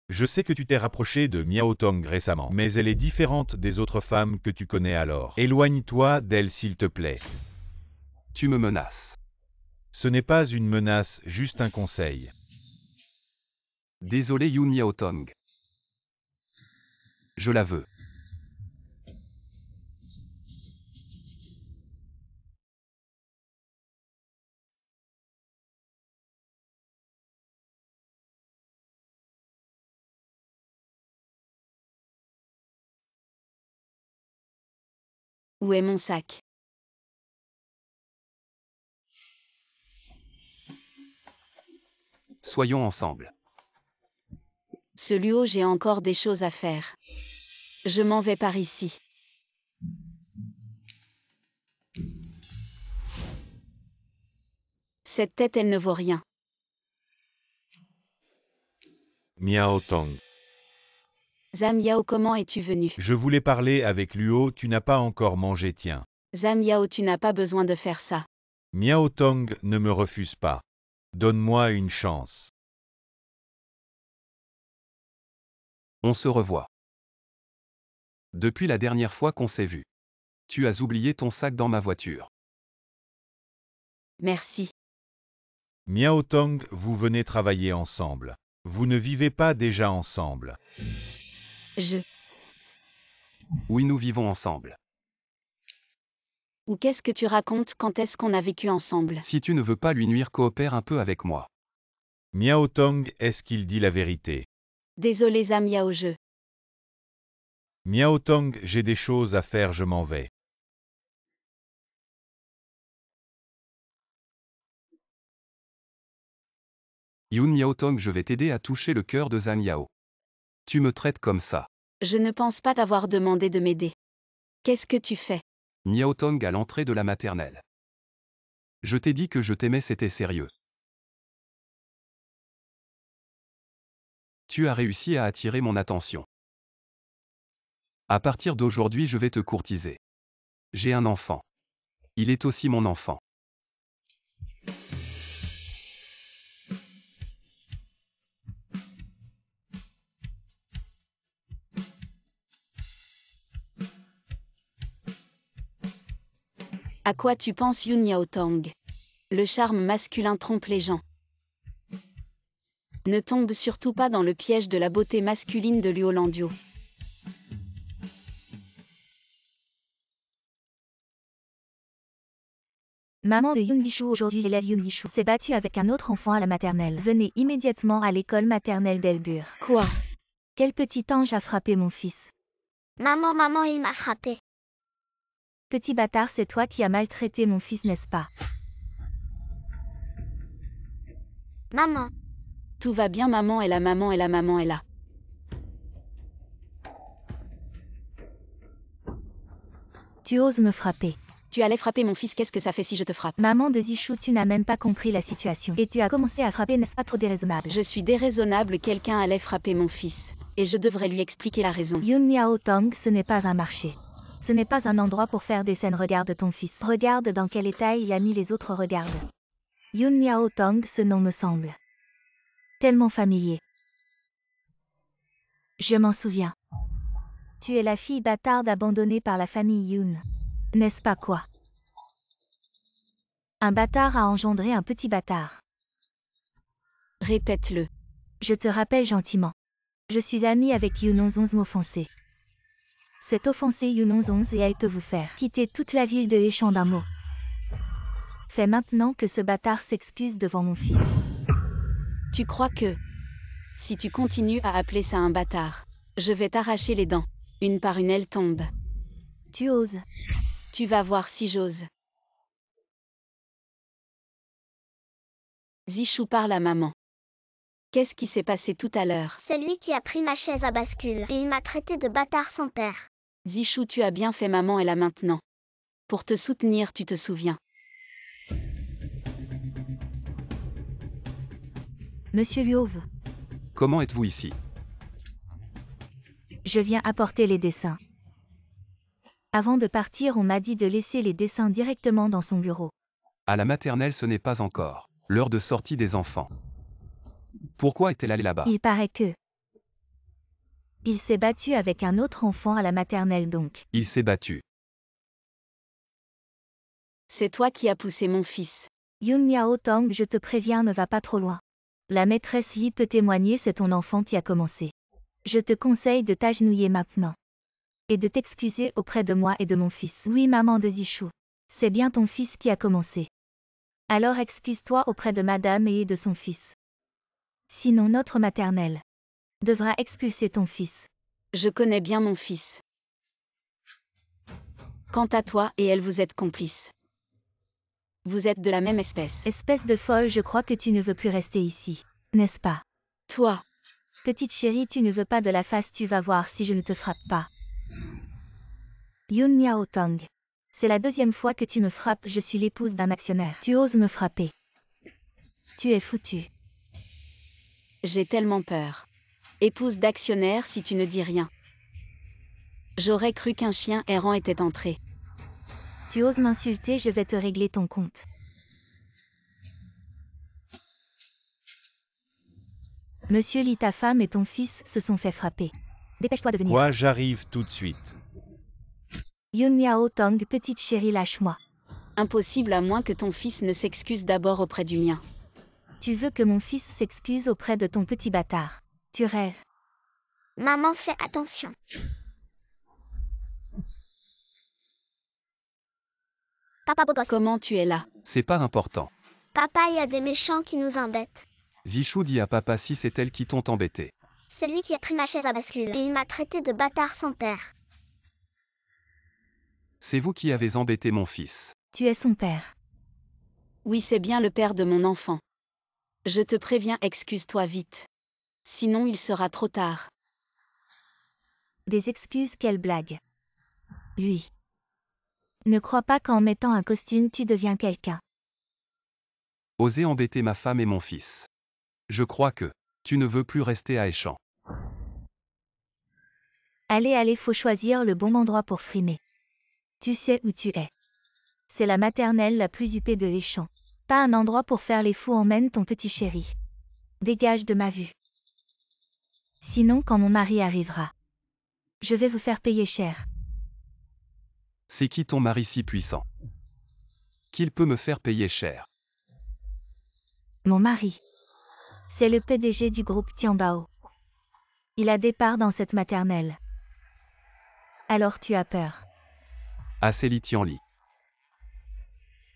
Je sais que tu t'es rapproché de Miaotong récemment, mais elle est différente des autres femmes que tu connais alors. Éloigne-toi d'elle s'il te plaît. Tu me menaces. Ce n'est pas une menace, juste un conseil. Désolé Yoon Miaotong. Je la veux. Où est mon sac? Soyons ensemble. Ce Luo, j'ai encore des choses à faire. Je m'en vais par ici. Cette tête, elle ne vaut rien. Miao Tong. Zhang Yao, comment es-tu venu? Je voulais parler avec Luo, tu n'as pas encore mangé, tiens. Zhang Yao, tu n'as pas besoin de faire ça. Miao Tong ne me refuse pas. Donne-moi une chance. On se revoit. Depuis la dernière fois qu'on s'est vu. Tu as oublié ton sac dans ma voiture. Merci. Miao Tong, vous venez travailler ensemble. Vous ne vivez pas déjà ensemble. Oui, nous vivons ensemble. Ou qu'est-ce que tu racontes? Quand est-ce qu'on a vécu ensemble? Si tu ne veux pas lui nuire, coopère un peu avec moi. Miao Tong, est-ce qu'il dit la vérité? Désolé Zhang Yao, Miao Tong, j'ai des choses à faire, je m'en vais. Yun Miaotong, je vais t'aider à toucher le cœur de Zhang Yao. Tu me traites comme ça. Je ne pense pas t'avoir demandé de m'aider. Qu'est-ce que tu fais? Miaotong à l'entrée de la maternelle. Je t'ai dit que je t'aimais, c'était sérieux. Tu as réussi à attirer mon attention. À partir d'aujourd'hui, je vais te courtiser. J'ai un enfant. Il est aussi mon enfant. À quoi tu penses, Yun Miaotong? Le charme masculin trompe les gens. Ne tombe surtout pas dans le piège de la beauté masculine de Luo Landio. Maman de Yoon Jishu, aujourd'hui l'élève Yoon Jishu s'est battue avec un autre enfant à la maternelle. Venez immédiatement à l'école maternelle d'Elbur. Quoi? Quel petit ange a frappé mon fils? Maman, il m'a frappé. Petit bâtard, c'est toi qui as maltraité mon fils, n'est-ce pas? Maman, Tout va bien, maman est là, maman est là, maman est là. Tu oses me frapper. Tu allais frapper mon fils, qu'est-ce que ça fait si je te frappe? Maman de Jishu, tu n'as même pas compris la situation. Et tu as commencé à frapper, n'est-ce pas trop déraisonnable? Je suis déraisonnable, quelqu'un allait frapper mon fils. Et je devrais lui expliquer la raison. Yun Miaotong, ce n'est pas un marché. Ce n'est pas un endroit pour faire des scènes. Regarde ton fils. Regarde dans quel état il a mis les autres. Regarde. Yun Miaotong, ce nom me semble tellement familier. Je m'en souviens. Tu es la fille bâtarde abandonnée par la famille Yun. N'est-ce pas quoi? Un bâtard a engendré un petit bâtard. Répète-le. Je te rappelle gentiment. Je suis amie avec Yun 11 m'offenser. C'est offenser Yun 11 et elle peut vous faire quitter toute la ville de Hechan d'un mot. Fais maintenant que ce bâtard s'excuse devant mon fils. Tu crois que... Si tu continues à appeler ça un bâtard, je vais t'arracher les dents. Une par une, elles tombent. Tu oses. Tu vas voir si j'ose. Jishu parle à maman. Qu'est-ce qui s'est passé tout à l'heure? c'est lui qui a pris ma chaise à bascule et il m'a traité de bâtard sans père. Jishu, tu as bien fait, maman est là maintenant. Pour te soutenir, tu te souviens. Monsieur Liuo, Comment êtes-vous ici? je viens apporter les dessins. Avant de partir, on m'a dit de laisser les dessins directement dans son bureau. À la maternelle, ce n'est pas encore l'heure de sortie des enfants. Pourquoi est-elle allée là-bas? Il paraît que... Il s'est battu avec un autre enfant à la maternelle donc. Il s'est battu. C'est toi qui as poussé mon fils. Yun Miaotong, je te préviens, ne va pas trop loin. La maîtresse Yi peut témoigner, c'est ton enfant qui a commencé. Je te conseille de t'agenouiller maintenant. Et de t'excuser auprès de moi et de mon fils. Oui, maman de Jishu. C'est bien ton fils qui a commencé. Alors excuse-toi auprès de madame et de son fils. Sinon notre maternelle devra expulser ton fils. Je connais bien mon fils. Quant à toi et elle, vous êtes complices. Vous êtes de la même espèce. Espèce de folle, je crois que tu ne veux plus rester ici. N'est-ce pas? Toi, Petite chérie, tu ne veux pas de la face, tu vas voir si je ne te frappe pas. Yun Miaotong. C'est la deuxième fois que tu me frappes, je suis l'épouse d'un actionnaire. Tu oses me frapper. Tu es foutu. j'ai tellement peur. Épouse d'actionnaire si tu ne dis rien. J'aurais cru qu'un chien errant était entré. Tu oses m'insulter, je vais te régler ton compte. Monsieur Lee, ta femme et ton fils se sont fait frapper. Dépêche-toi de venir. Quoi, j'arrive tout de suite. Yoon Miao Tong, petite chérie, lâche-moi. Impossible à moins que ton fils ne s'excuse d'abord auprès du mien. Tu veux que mon fils s'excuse auprès de ton petit bâtard. Tu rêves. Maman, fais attention. Papa beau gosse. Comment tu es là? C'est pas important. Papa, il y a des méchants qui nous embêtent. Zichou dit à papa si c'est elles qui t'ont embêté. C'est lui qui a pris ma chaise à bascule et il m'a traité de bâtard sans père. C'est vous qui avez embêté mon fils. Tu es son père. Oui, c'est bien le père de mon enfant. Je te préviens, excuse-toi vite. Sinon il sera trop tard. Des excuses, quelle blague. Lui. Ne crois pas qu'en mettant un costume tu deviens quelqu'un. Osez embêter ma femme et mon fils. Je crois que tu ne veux plus rester à Échamps. Allez, faut choisir le bon endroit pour frimer. Tu sais où tu es. C'est la maternelle la plus huppée de Échamps. Pas un endroit pour faire les fous, emmène ton petit chéri. Dégage de ma vue. Sinon, quand mon mari arrivera, je vais vous faire payer cher. C'est qui ton mari si puissant? Qu'il peut me faire payer cher? Mon mari. C'est le PDG du groupe Tianbao. Il a des parts dans cette maternelle. Alors tu as peur. Ah, c'est Li Tianli.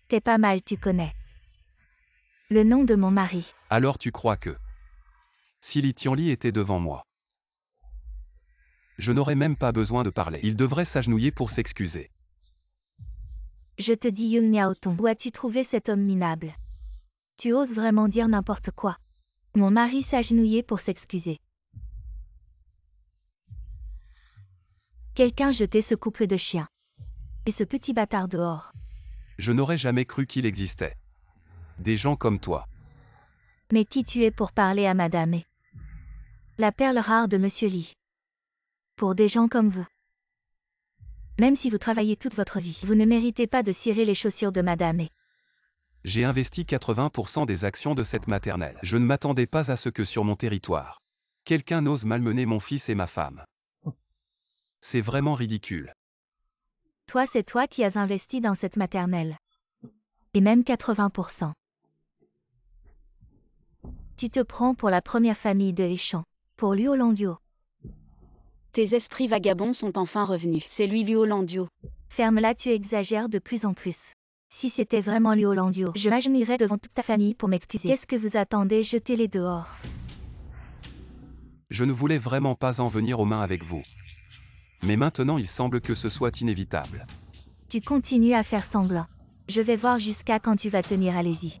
T'es pas mal, tu connais. Le nom de mon mari. Alors tu crois que si Li Tianli était devant moi, je n'aurais même pas besoin de parler. Il devrait s'agenouiller pour s'excuser. Je te dis Yoon Miao Tong, où as-tu trouvé cet homme minable? Tu oses vraiment dire n'importe quoi. Mon mari s'agenouillait pour s'excuser. Quelqu'un jetait ce couple de chiens. Et ce petit bâtard dehors. Je n'aurais jamais cru qu'il existait des gens comme toi. Mais qui tu es pour parler à Madame E? La perle rare de Monsieur Lee. Pour des gens comme vous. Même si vous travaillez toute votre vie, vous ne méritez pas de cirer les chaussures de Madame E. J'ai investi 80% des actions de cette maternelle. Je ne m'attendais pas à ce que sur mon territoire, quelqu'un n'ose malmener mon fils et ma femme. C'est vraiment ridicule. Toi, c'est toi qui as investi dans cette maternelle. Et même 80%. Tu te prends pour la première famille de Échamps. Pour Luo Landio. Tes esprits vagabonds sont enfin revenus. C'est lui Luo Landio. Ferme-la, tu exagères de plus en plus. Si c'était vraiment Luo Landio, je m'agenouillerais devant toute ta famille pour m'excuser. Qu'est-ce que vous attendez? Jetez-les dehors. Je ne voulais vraiment pas en venir aux mains avec vous. Mais maintenant il semble que ce soit inévitable. Tu continues à faire semblant. Je vais voir jusqu'à quand tu vas tenir, allez-y.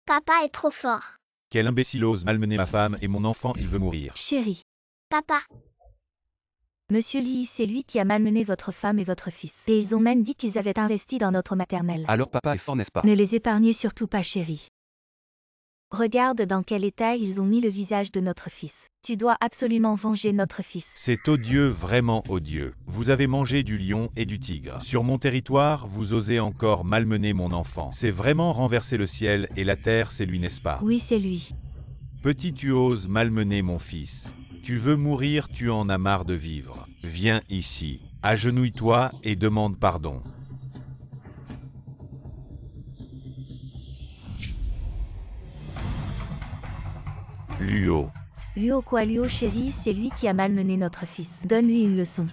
Papa est trop fort. Quel imbécile ose malmener ma femme et mon enfant, il veut mourir. Chérie. Papa, Monsieur Lee, c'est lui qui a malmené votre femme et votre fils. Et ils ont même dit qu'ils avaient investi dans notre maternelle. Alors papa est fort, n'est-ce pas? Ne les épargnez surtout pas, chérie. Regarde dans quel état ils ont mis le visage de notre fils. Tu dois absolument venger notre fils. C'est odieux, vraiment odieux. Vous avez mangé du lion et du tigre. Sur mon territoire, vous osez encore malmener mon enfant. C'est vraiment renverser le ciel et la terre, c'est lui, n'est-ce pas? Oui, c'est lui. Petit, tu oses malmener mon fils. Tu veux mourir, tu en as marre de vivre. Viens ici, agenouille-toi et demande pardon. Luo. Luo quoi, Luo chérie, c'est lui qui a malmené notre fils. Donne-lui une leçon.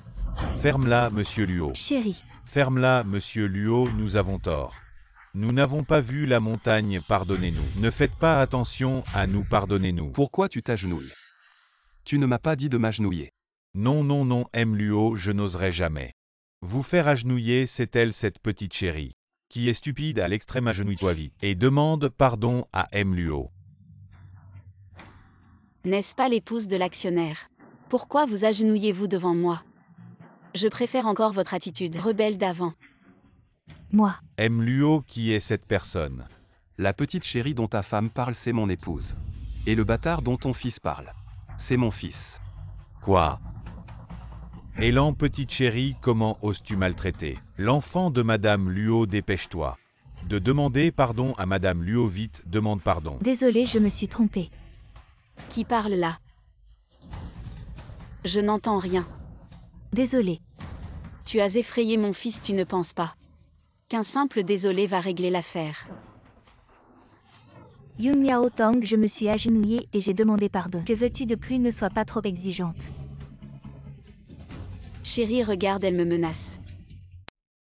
Ferme-la, monsieur Luo. Chérie. Ferme-la, monsieur Luo, nous avons tort. Nous n'avons pas vu la montagne, pardonnez-nous. Ne faites pas attention à nous, pardonnez-nous. Pourquoi tu t'agenouilles? Tu ne m'as pas dit de m'agenouiller. Non, non, non, M. Luo, je n'oserais jamais. Vous faire agenouiller, c'est elle, cette petite chérie, qui est stupide à l'extrême, agenouille-toi vite. Et demande pardon à M. Luo. N'est-ce pas l'épouse de l'actionnaire? Pourquoi vous agenouillez-vous devant moi? Je préfère encore votre attitude rebelle d'avant. Moi. M. Luo, qui est cette personne? La petite chérie dont ta femme parle, c'est mon épouse. Et le bâtard dont ton fils parle, c'est mon fils. Quoi? Élan, petite chérie, comment oses-tu maltraiter l'enfant de Madame Luo? Dépêche-toi de demander pardon à Madame Luo, vite, demande pardon. Désolée, je me suis trompée. Qui parle là? Je n'entends rien. Désolée. Tu as effrayé mon fils, tu ne penses pas qu'un simple désolé va régler l'affaire? Yun Miao Tong, je me suis agenouillée et j'ai demandé pardon. Que veux-tu de plus? Ne sois pas trop exigeante. Chérie, regarde, elle me menace.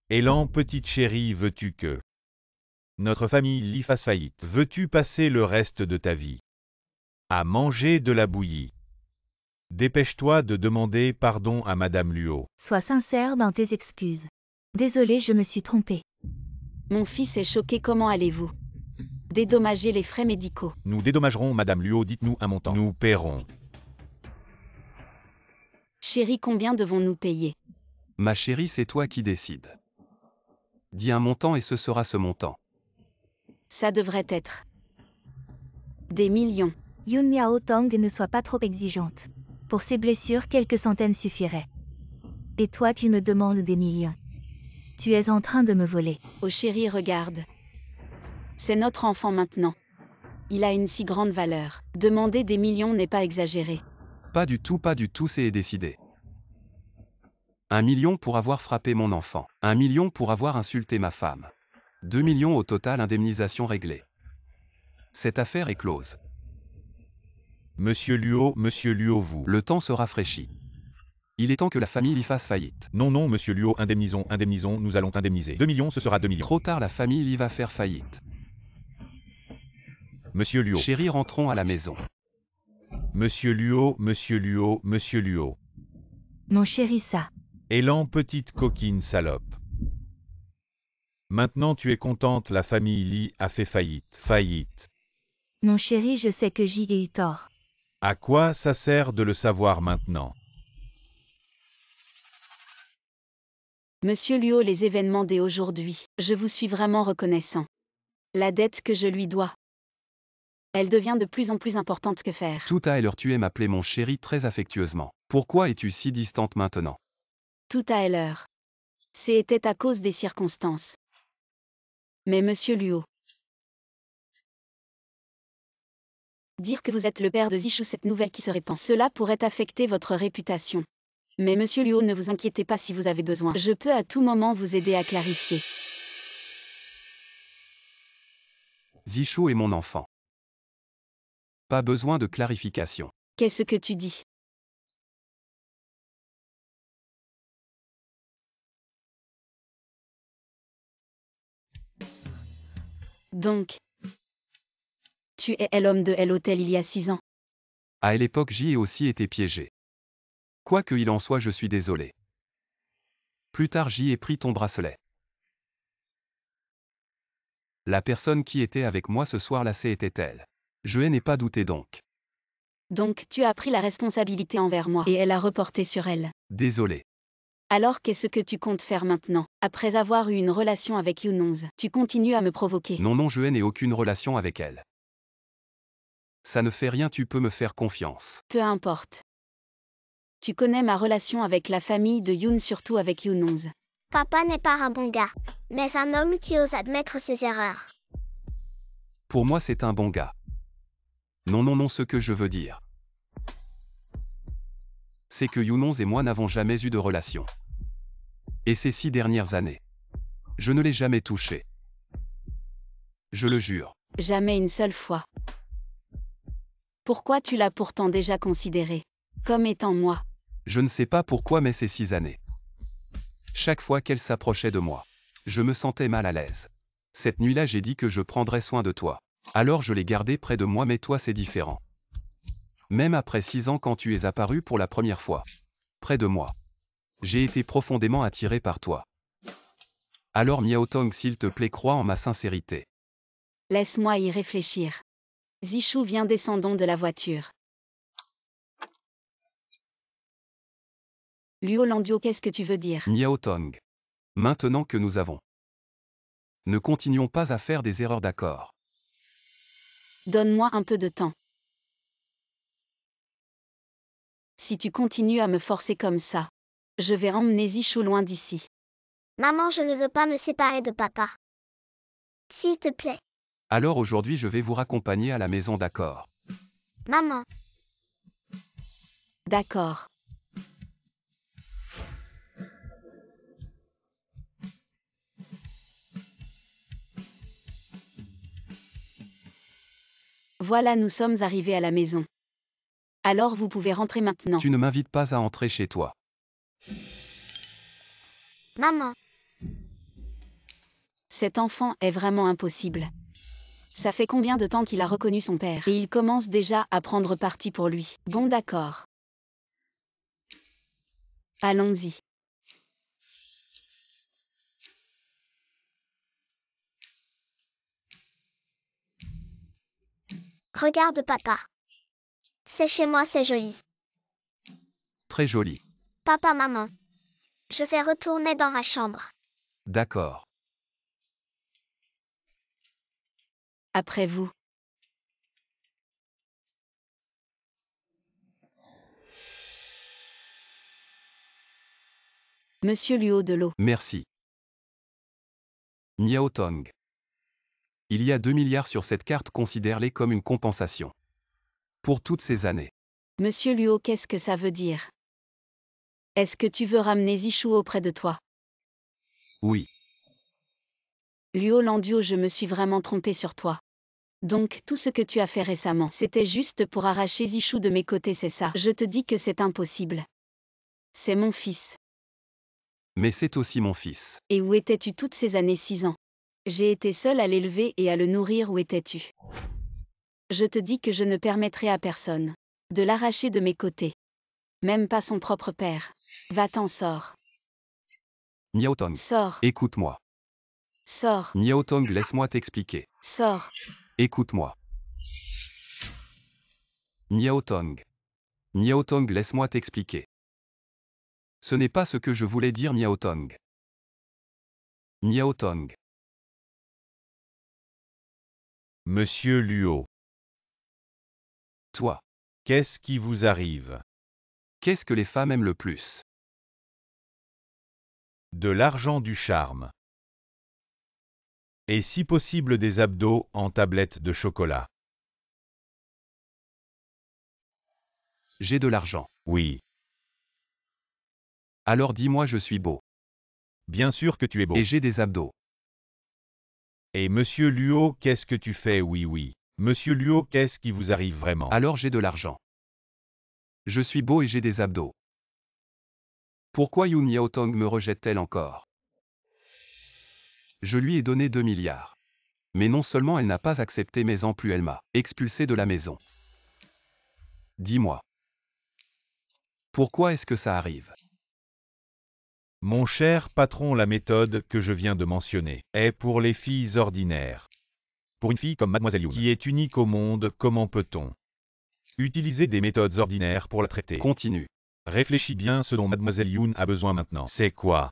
Élan, petite chérie, veux-tu que notre famille Li fasse faillite? Veux-tu passer le reste de ta vie à manger de la bouillie? Dépêche-toi de demander pardon à Madame Luo. Sois sincère dans tes excuses. Désolée, je me suis trompée. Mon fils est choqué, comment allez-vous dédommager les frais médicaux? Nous dédommagerons Madame Luo, dites-nous un montant. Nous paierons. Chérie, combien devons-nous payer? Ma chérie, c'est toi qui décides. Dis un montant et ce sera ce montant. Ça devrait être des millions. Yun Miao Tong, ne sois pas trop exigeante. Pour ces blessures, quelques centaines suffiraient. Et toi, tu me demandes des millions. Tu es en train de me voler. Oh chérie, regarde. C'est notre enfant maintenant. Il a une si grande valeur. Demander des millions n'est pas exagéré. Pas du tout, c'est décidé. 1 million pour avoir frappé mon enfant. 1 million pour avoir insulté ma femme. 2 millions au total, indemnisation réglée. Cette affaire est close. Monsieur Luo, vous. Le temps se rafraîchit. Il est temps que la famille y fasse faillite. Non, non, Monsieur Luo, indemnisons, nous allons t'indemniser. 2 millions, ce sera 2 millions. Trop tard, la famille y va faire faillite. Monsieur Luo. Chérie, rentrons à la maison. Monsieur Luo. Mon chéri, ça. Élan, petite coquine salope. Maintenant tu es contente, la famille Li a fait faillite. Mon chéri, je sais que j'y ai eu tort. À quoi ça sert de le savoir maintenant? Monsieur Luo, les événements dès aujourd'hui, je vous suis vraiment reconnaissant. La dette que je lui dois, elle devient de plus en plus importante. Que faire? Tout à l'heure, tu aimes appeler mon chéri très affectueusement. Pourquoi es-tu si distante maintenant? Tout à l'heure. C'était à cause des circonstances. Mais Monsieur Luo, dire que vous êtes le père de Zishu, cette nouvelle qui se répand, cela pourrait affecter votre réputation. Mais Monsieur Luo, ne vous inquiétez pas, si vous avez besoin, je peux à tout moment vous aider à clarifier. Zishu est mon enfant. Pas besoin de clarification. Qu'est-ce que tu dis? Donc, tu es l'homme de l'hôtel il y a 6 ans. À l'époque, j'y ai aussi été piégé. Quoi qu'il en soit, je suis désolé. Plus tard, j'y ai pris ton bracelet. La personne qui était avec moi ce soir-là, c'était elle. Je n'ai pas douté donc. Donc, tu as pris la responsabilité envers moi et elle a reporté sur elle. Désolé. Alors qu'est-ce que tu comptes faire maintenant? Après avoir eu une relation avec Yunonz, tu continues à me provoquer. Non, je n'ai aucune relation avec elle. Ça ne fait rien, tu peux me faire confiance. Peu importe. Tu connais ma relation avec la famille de Yun, surtout avec Yunonz. Papa n'est pas un bon gars, mais un homme qui ose admettre ses erreurs. Pour moi, c'est un bon gars. Non, ce que je veux dire, c'est que Yunonz et moi n'avons jamais eu de relation. Et ces 6 dernières années, je ne l'ai jamais touché. Je le jure. Jamais une seule fois. Pourquoi tu l'as pourtant déjà considéré comme étant moi? Je ne sais pas pourquoi, mais ces 6 années, chaque fois qu'elle s'approchait de moi, je me sentais mal à l'aise. Cette nuit-là, j'ai dit que je prendrais soin de toi. Alors je l'ai gardé près de moi, mais toi c'est différent. Même après 6 ans, quand tu es apparu pour la première fois, près de moi, j'ai été profondément attiré par toi. Alors Miao Tong, s'il te plaît, crois en ma sincérité. Laisse-moi y réfléchir. Zishu, viens, descendons de la voiture. Luo Landio, qu'est-ce que tu veux dire? Miao Tong. Maintenant que nous avons. Ne continuons pas à faire des erreurs, d'accord? Donne-moi un peu de temps. Si tu continues à me forcer comme ça, je vais emmener Zichou loin d'ici. Maman, je ne veux pas me séparer de papa. S'il te plaît. Alors aujourd'hui je vais vous raccompagner à la maison, d'accord? Maman. D'accord. Voilà, nous sommes arrivés à la maison. Alors vous pouvez rentrer maintenant. Tu ne m'invites pas à entrer chez toi. Maman. Cet enfant est vraiment impossible. Ça fait combien de temps qu'il a reconnu son père et il commence déjà à prendre parti pour lui. Bon, d'accord. Allons-y. Regarde papa. C'est chez moi, c'est joli. Très joli. Papa, maman. Je vais retourner dans ma chambre. D'accord. Après vous. Monsieur Luo de l'eau. Merci. Miao Tong. Il y a 2 milliards sur cette carte, considère-les comme une compensation. Pour toutes ces années. Monsieur Luo, qu'est-ce que ça veut dire? Est-ce que tu veux ramener Zichou auprès de toi? Oui. Luo Landio, je me suis vraiment trompée sur toi. Donc, tout ce que tu as fait récemment, c'était juste pour arracher Zichou de mes côtés, c'est ça? Je te dis que c'est impossible. C'est mon fils. Mais c'est aussi mon fils. Et où étais-tu toutes ces années 6 ans? J'ai été seule à l'élever et à le nourrir, où étais-tu? Je te dis que je ne permettrai à personne de l'arracher de mes côtés. Même pas son propre père. Va-t'en, sors. Miao Tong. Sors. Écoute-moi. Sors. Miao Tong, laisse-moi t'expliquer. Sors. Écoute-moi. Miao Tong. Miao Tong, laisse-moi t'expliquer. Ce n'est pas ce que je voulais dire, Miao Tong. Miao Tong. Monsieur Luo, Toi. qu'est-ce qui vous arrive? Qu'est-ce que les femmes aiment le plus? De l'argent, du charme. Et si possible des abdos en tablettes de chocolat. J'ai de l'argent. Oui, Alors dis-moi, je suis beau. bien sûr que tu es beau. Et j'ai des abdos. Et Monsieur Luo, qu'est-ce que tu fais? Oui, oui. Monsieur Luo, qu'est-ce qui vous arrive vraiment? Alors j'ai de l'argent. Je suis beau et j'ai des abdos. Pourquoi Yoon Miao Tong me rejette-t-elle encore? Je lui ai donné 2 milliards. Mais non seulement elle n'a pas accepté mes en plus, elle m'a expulsé de la maison. Dis-moi. Pourquoi est-ce que ça arrive? Mon cher patron, la méthode que je viens de mentionner est pour les filles ordinaires. Pour une fille comme Mademoiselle Yoon, qui est unique au monde, comment peut-on utiliser des méthodes ordinaires pour la traiter? Continue. Réfléchis bien, ce dont Mademoiselle Yoon a besoin maintenant. C'est quoi?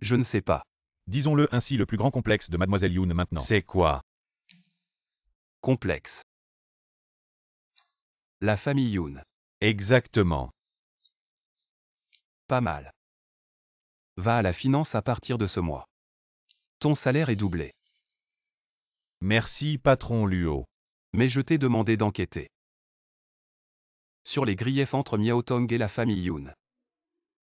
Je ne sais pas. Disons-le ainsi, le plus grand complexe de Mademoiselle Yoon maintenant. C'est quoi? Complexe. La famille Yoon. Exactement. Pas mal. Va à la finance à partir de ce mois. Ton salaire est doublé. Merci patron Luo. Mais je t'ai demandé d'enquêter sur les griefs entre Miao Tong et la famille Yoon.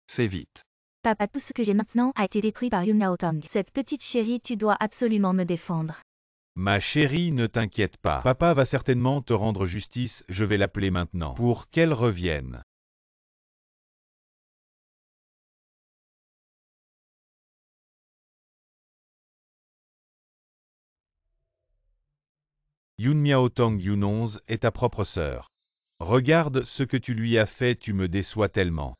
Fais vite. Papa, tout ce que j'ai maintenant a été détruit par Yoon Miao Tong. Cette petite chérie, tu dois absolument me défendre. Ma chérie, ne t'inquiète pas. Papa va certainement te rendre justice, je vais l'appeler maintenant. Pour qu'elle revienne. Yoon Miao Tong Yoon est ta propre sœur. Regarde ce que tu lui as fait, tu me déçois tellement.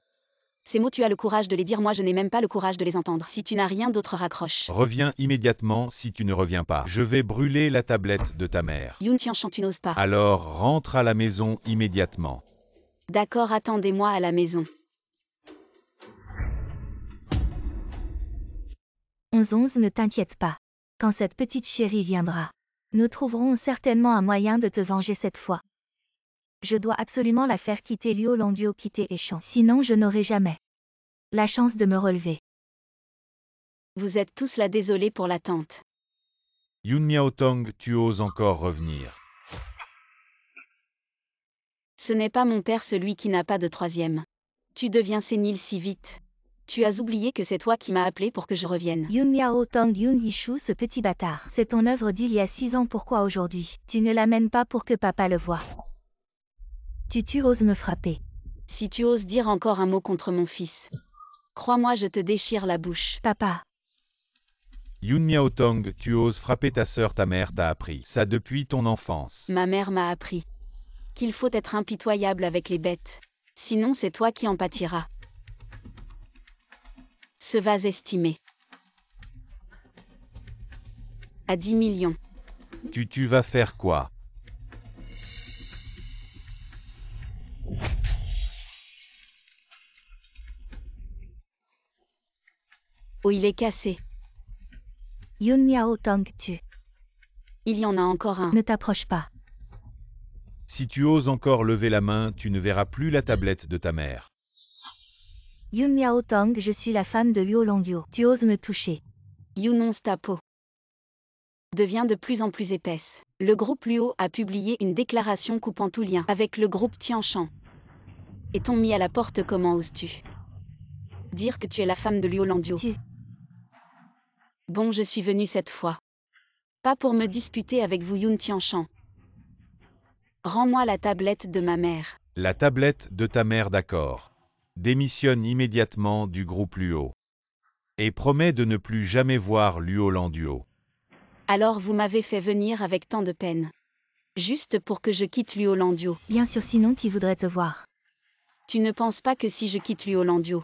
Ces mots, tu as le courage de les dire, moi je n'ai même pas le courage de les entendre. Si tu n'as rien d'autre, raccroche. Reviens immédiatement, si tu ne reviens pas. Je vais brûler la tablette de ta mère. Yoon Tianchan, tu n'oses pas. Alors rentre à la maison immédiatement. D'accord, attendez-moi à la maison. 11-11, ne t'inquiète pas. Quand cette petite chérie viendra, nous trouverons certainement un moyen de te venger cette fois. Je dois absolument la faire quitter Luo Landio, quitter Échan. Sinon je n'aurai jamais la chance de me relever. Vous êtes tous là, désolé pour l'attente. Yun Miaotong, tu oses encore revenir. Ce n'est pas mon père, celui qui n'a pas de troisième. Tu deviens sénile si vite. Tu as oublié que c'est toi qui m'as appelé pour que je revienne. Yun Miaotong, Yun Zishu, ce petit bâtard. C'est ton œuvre d'il y a 6 ans, pourquoi aujourd'hui tu ne l'amènes pas pour que papa le voie? Tu oses me frapper. Si tu oses dire encore un mot contre mon fils, crois-moi, je te déchire la bouche. Papa, Yun Miaotong, tu oses frapper ta sœur, ta mère t'a appris ça depuis ton enfance. Ma mère m'a appris qu'il faut être impitoyable avec les bêtes. Sinon c'est toi qui en pâtiras. Ce vase estimé à 10 millions. Tu vas faire quoi? Oh, il est cassé. Yun Miaotong, Il y en a encore un. ne t'approche pas. Si tu oses encore lever la main, tu ne verras plus la tablette de ta mère. Yun Miaotong, je suis la femme de Luo Landio. Tu oses me toucher. Yunons, ta peau devient de plus en plus épaisse. Le groupe Luo a publié une déclaration coupant tout lien avec le groupe Tianshan. Et t'ont mis à la porte, comment oses-tu dire que tu es la femme de Luo Landio? Bon, je suis venue cette fois. Pas pour me disputer avec vous, Yun Tianshan. Rends-moi la tablette de ma mère. La tablette de ta mère, d'accord. Démissionne immédiatement du groupe Luo. Et promets de ne plus jamais voir Luo Landio. Alors vous m'avez fait venir avec tant de peine. Juste pour que je quitte Luo Landio. Bien sûr, sinon qui voudrait te voir? Tu ne penses pas que si je quitte Luo Landio,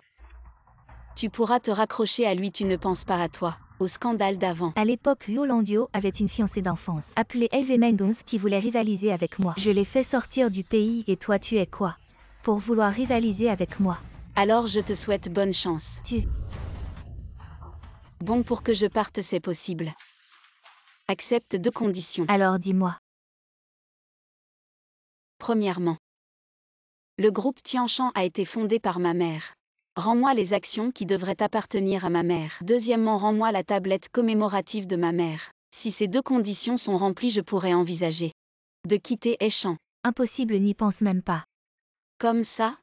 tu pourras te raccrocher à lui? Tu ne penses pas à toi, au scandale d'avant. À l'époque, Luo Landio avait une fiancée d'enfance, appelée Elve Mengons, qui voulait rivaliser avec moi. Je l'ai fait sortir du pays et toi tu es quoi pour vouloir rivaliser avec moi? Alors je te souhaite bonne chance. Bon, pour que je parte, c'est possible. Accepte 2 conditions. Alors dis-moi. Premièrement, le groupe Tianshan a été fondé par ma mère. Rends-moi les actions qui devraient appartenir à ma mère. Deuxièmement, rends-moi la tablette commémorative de ma mère. Si ces 2 conditions sont remplies, je pourrais envisager de quitter Échan. Impossible, n'y pense même pas. Comme ça?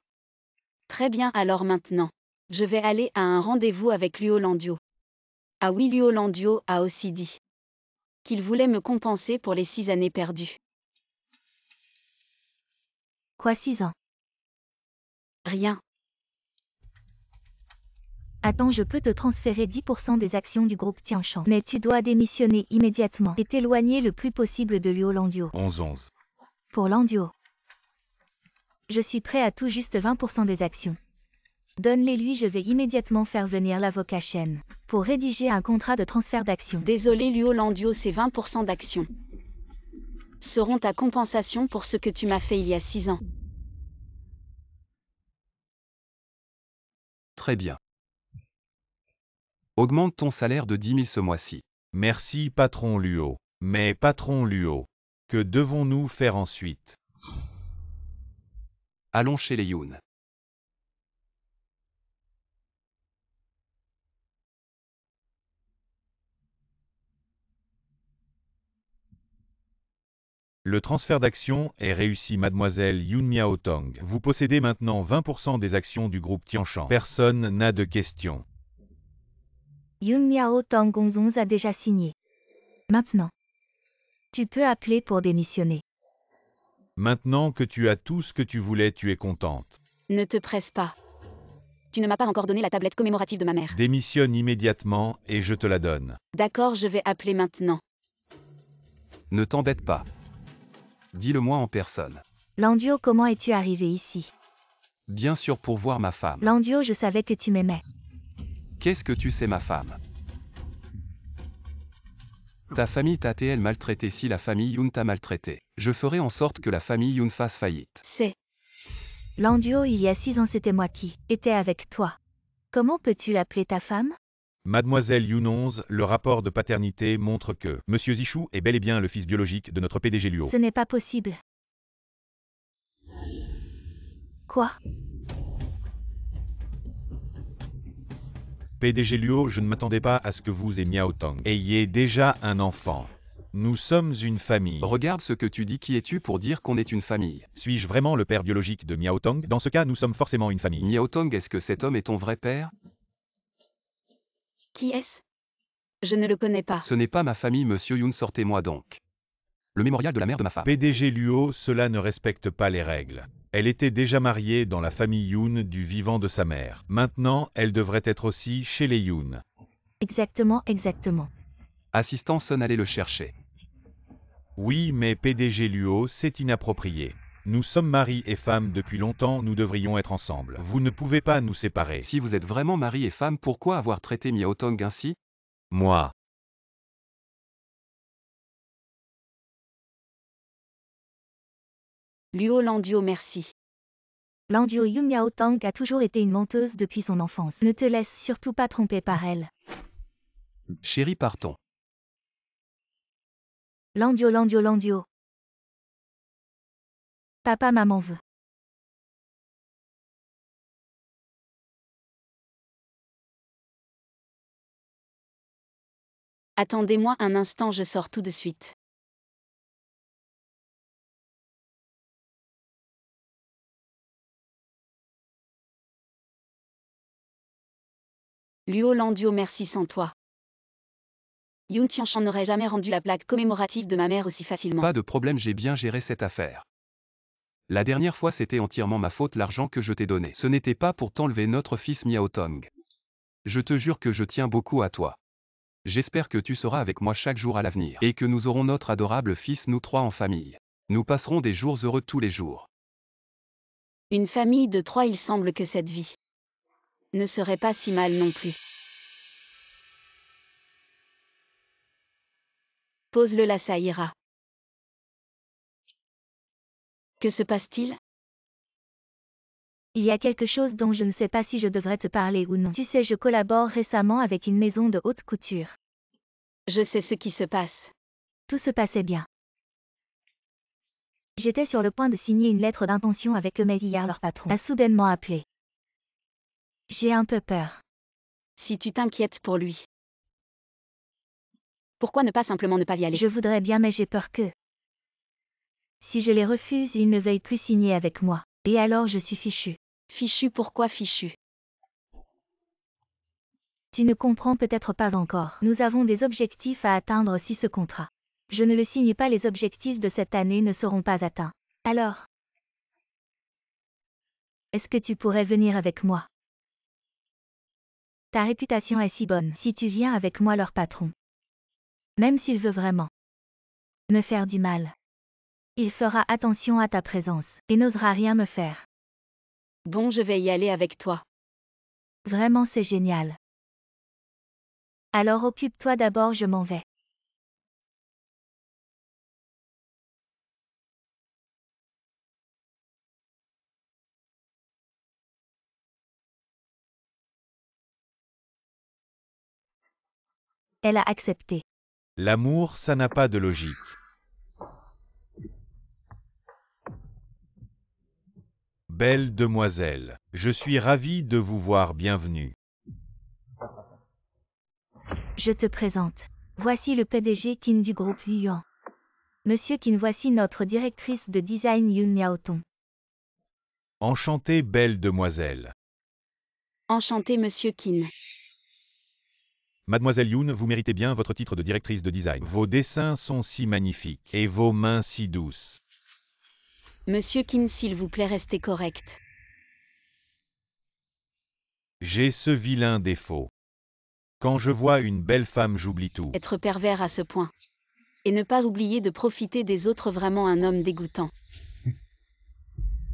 Très bien, alors maintenant, je vais aller à un rendez-vous avec Luo Landio. Ah oui, Luo Landio a aussi dit qu'il voulait me compenser pour les 6 années perdues. Quoi, 6 ans? Rien. Attends, je peux te transférer 10% des actions du groupe Tianshan. Mais tu dois démissionner immédiatement et t'éloigner le plus possible de Luo Landio. 11-11. Pour Landio, je suis prêt à tout, juste 20% des actions. Donne-les lui, je vais immédiatement faire venir l'avocat Shen pour rédiger un contrat de transfert d'actions. Désolé Luo Landio, ces 20% d'actions seront ta compensation pour ce que tu m'as fait il y a 6 ans. Très bien. Augmente ton salaire de 10 000 ce mois-ci. Merci patron Luo. Mais patron Luo, que devons-nous faire ensuite? Allons chez les Yun. Le transfert d'actions est réussi, mademoiselle Yun Miaotong. Vous possédez maintenant 20% des actions du groupe Tianshan. Personne n'a de questions. Yun Miaotong 11 a déjà signé. Maintenant, tu peux appeler pour démissionner. Maintenant que tu as tout ce que tu voulais, tu es contente. Ne te presse pas. Tu ne m'as pas encore donné la tablette commémorative de ma mère. Démissionne immédiatement et je te la donne. D'accord, je vais appeler maintenant. Ne t'embête pas. Dis-le-moi en personne. Landio, comment es-tu arrivé ici? Bien sûr, pour voir ma femme. Landio, je savais que tu m'aimais. Qu'est-ce que tu sais, ma femme? Ta famille t'a t-elle maltraité? Si la famille Yun t'a maltraité, je ferai en sorte que la famille Yun fasse faillite. C'est Landio, il y a 6 ans, c'était moi qui étais avec toi. Comment peux-tu l'appeler ta femme? Mademoiselle Younonze, le rapport de paternité montre que Monsieur Zichou est bel et bien le fils biologique de notre PDG Luo. Ce n'est pas possible. Quoi? PDG Luo, je ne m'attendais pas à ce que vous et Miao Tong ayez déjà un enfant. Nous sommes une famille. Regarde ce que tu dis, qui es-tu pour dire qu'on est une famille? Suis-je vraiment le père biologique de Miao Tong? Dans ce cas, nous sommes forcément une famille. Miao Tong, est-ce que cet homme est ton vrai père? Qui est-ce? Je ne le connais pas. Ce n'est pas ma famille, monsieur Yoon, sortez-moi donc. Le mémorial de la mère de ma femme. PDG Luo, cela ne respecte pas les règles. Elle était déjà mariée dans la famille Yoon du vivant de sa mère. Maintenant, elle devrait être aussi chez les Yoon. Exactement, exactement. Assistant Sun, allez le chercher. Oui, mais PDG Luo, c'est inapproprié. Nous sommes mari et femme depuis longtemps, nous devrions être ensemble. Vous ne pouvez pas nous séparer. Si vous êtes vraiment mari et femme, pourquoi avoir traité Miao Tong ainsi? Moi. Luo Landio, merci. Landio Yoon Miao Tong a toujours été une menteuse depuis son enfance. Ne te laisse surtout pas tromper par elle. Chérie, partons. Landio, Landio, Landio. Papa, maman veut. Attendez-moi un instant, je sors tout de suite. Luo Landio, merci, sans toi. Yoon Tianchan n'aurait jamais rendu la plaque commémorative de ma mère aussi facilement. Pas de problème, j'ai bien géré cette affaire. La dernière fois, c'était entièrement ma faute, l'argent que je t'ai donné. Ce n'était pas pour t'enlever notre fils Miao Tong. Je te jure que je tiens beaucoup à toi. J'espère que tu seras avec moi chaque jour à l'avenir, et que nous aurons notre adorable fils, nous trois en famille. Nous passerons des jours heureux tous les jours. Une famille de 3, il semble que cette vie ne serait pas si mal non plus. Pose-le là, ça ira. Que se passe-t-il? Il y a quelque chose dont je ne sais pas si je devrais te parler ou non. Tu sais, je collabore récemment avec une maison de haute couture. Je sais ce qui se passe. Tout se passait bien. J'étais sur le point de signer une lettre d'intention avec eux, mais hier leur patron a soudainement appelé. J'ai un peu peur. Si tu t'inquiètes pour lui, pourquoi ne pas simplement ne pas y aller? Je voudrais bien, mais j'ai peur que si je les refuse, ils ne veuillent plus signer avec moi. Et alors je suis fichue. Fichu, pourquoi fichu? Tu ne comprends peut-être pas encore. Nous avons des objectifs à atteindre si ce contrat. Je ne le signe pas, les objectifs de cette année ne seront pas atteints. Alors, est-ce que tu pourrais venir avec moi? Ta réputation est si bonne. Si tu viens avec moi, leur patron, même s'il veut vraiment me faire du mal, il fera attention à ta présence et n'osera rien me faire. Bon, je vais y aller avec toi. Vraiment, c'est génial. Alors occupe-toi d'abord, je m'en vais. Elle a accepté. L'amour, ça n'a pas de logique. Belle demoiselle, je suis ravi de vous voir, bienvenue. Je te présente. Voici le PDG Qin du groupe Yuan. Monsieur Qin, voici notre directrice de design Yoon Miaotong. Enchantée, belle demoiselle. Enchanté, monsieur Qin. Mademoiselle Yoon, vous méritez bien votre titre de directrice de design. Vos dessins sont si magnifiques, et vos mains si douces. Monsieur Qin, s'il vous plaît, restez correct. J'ai ce vilain défaut. Quand je vois une belle femme, j'oublie tout. Être pervers à ce point. Et ne pas oublier de profiter des autres, vraiment un homme dégoûtant.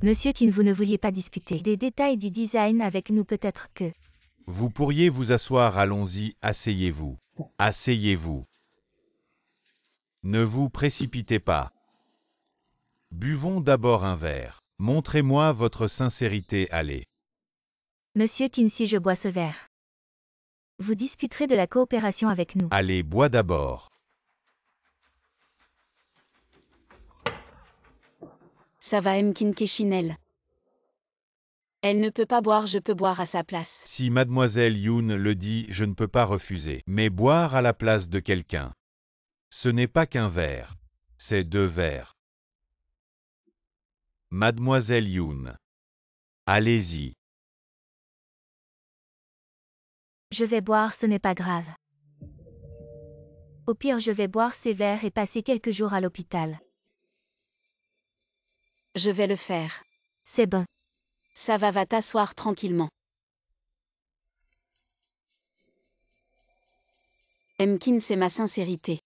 Monsieur Qin, vous ne vouliez pas discuter des détails du design avec nous, peut-être que... Vous pourriez vous asseoir, allons-y, asseyez-vous. Asseyez-vous. Ne vous précipitez pas. Buvons d'abord un verre. Montrez-moi votre sincérité, allez. Monsieur Qin, si je bois ce verre, vous discuterez de la coopération avec nous. Allez, bois d'abord. Ça va Emkin Keshin. Elle ne peut pas boire, je peux boire à sa place. Si mademoiselle Yoon le dit, je ne peux pas refuser. Mais boire à la place de quelqu'un. Ce n'est pas qu'un verre. C'est 2 verres. Mademoiselle Yoon. Allez-y. Je vais boire, ce n'est pas grave. Au pire, je vais boire ces verres et passer quelques jours à l'hôpital. Je vais le faire. C'est bon. Ça va t'asseoir tranquillement. Emkin, c'est ma sincérité.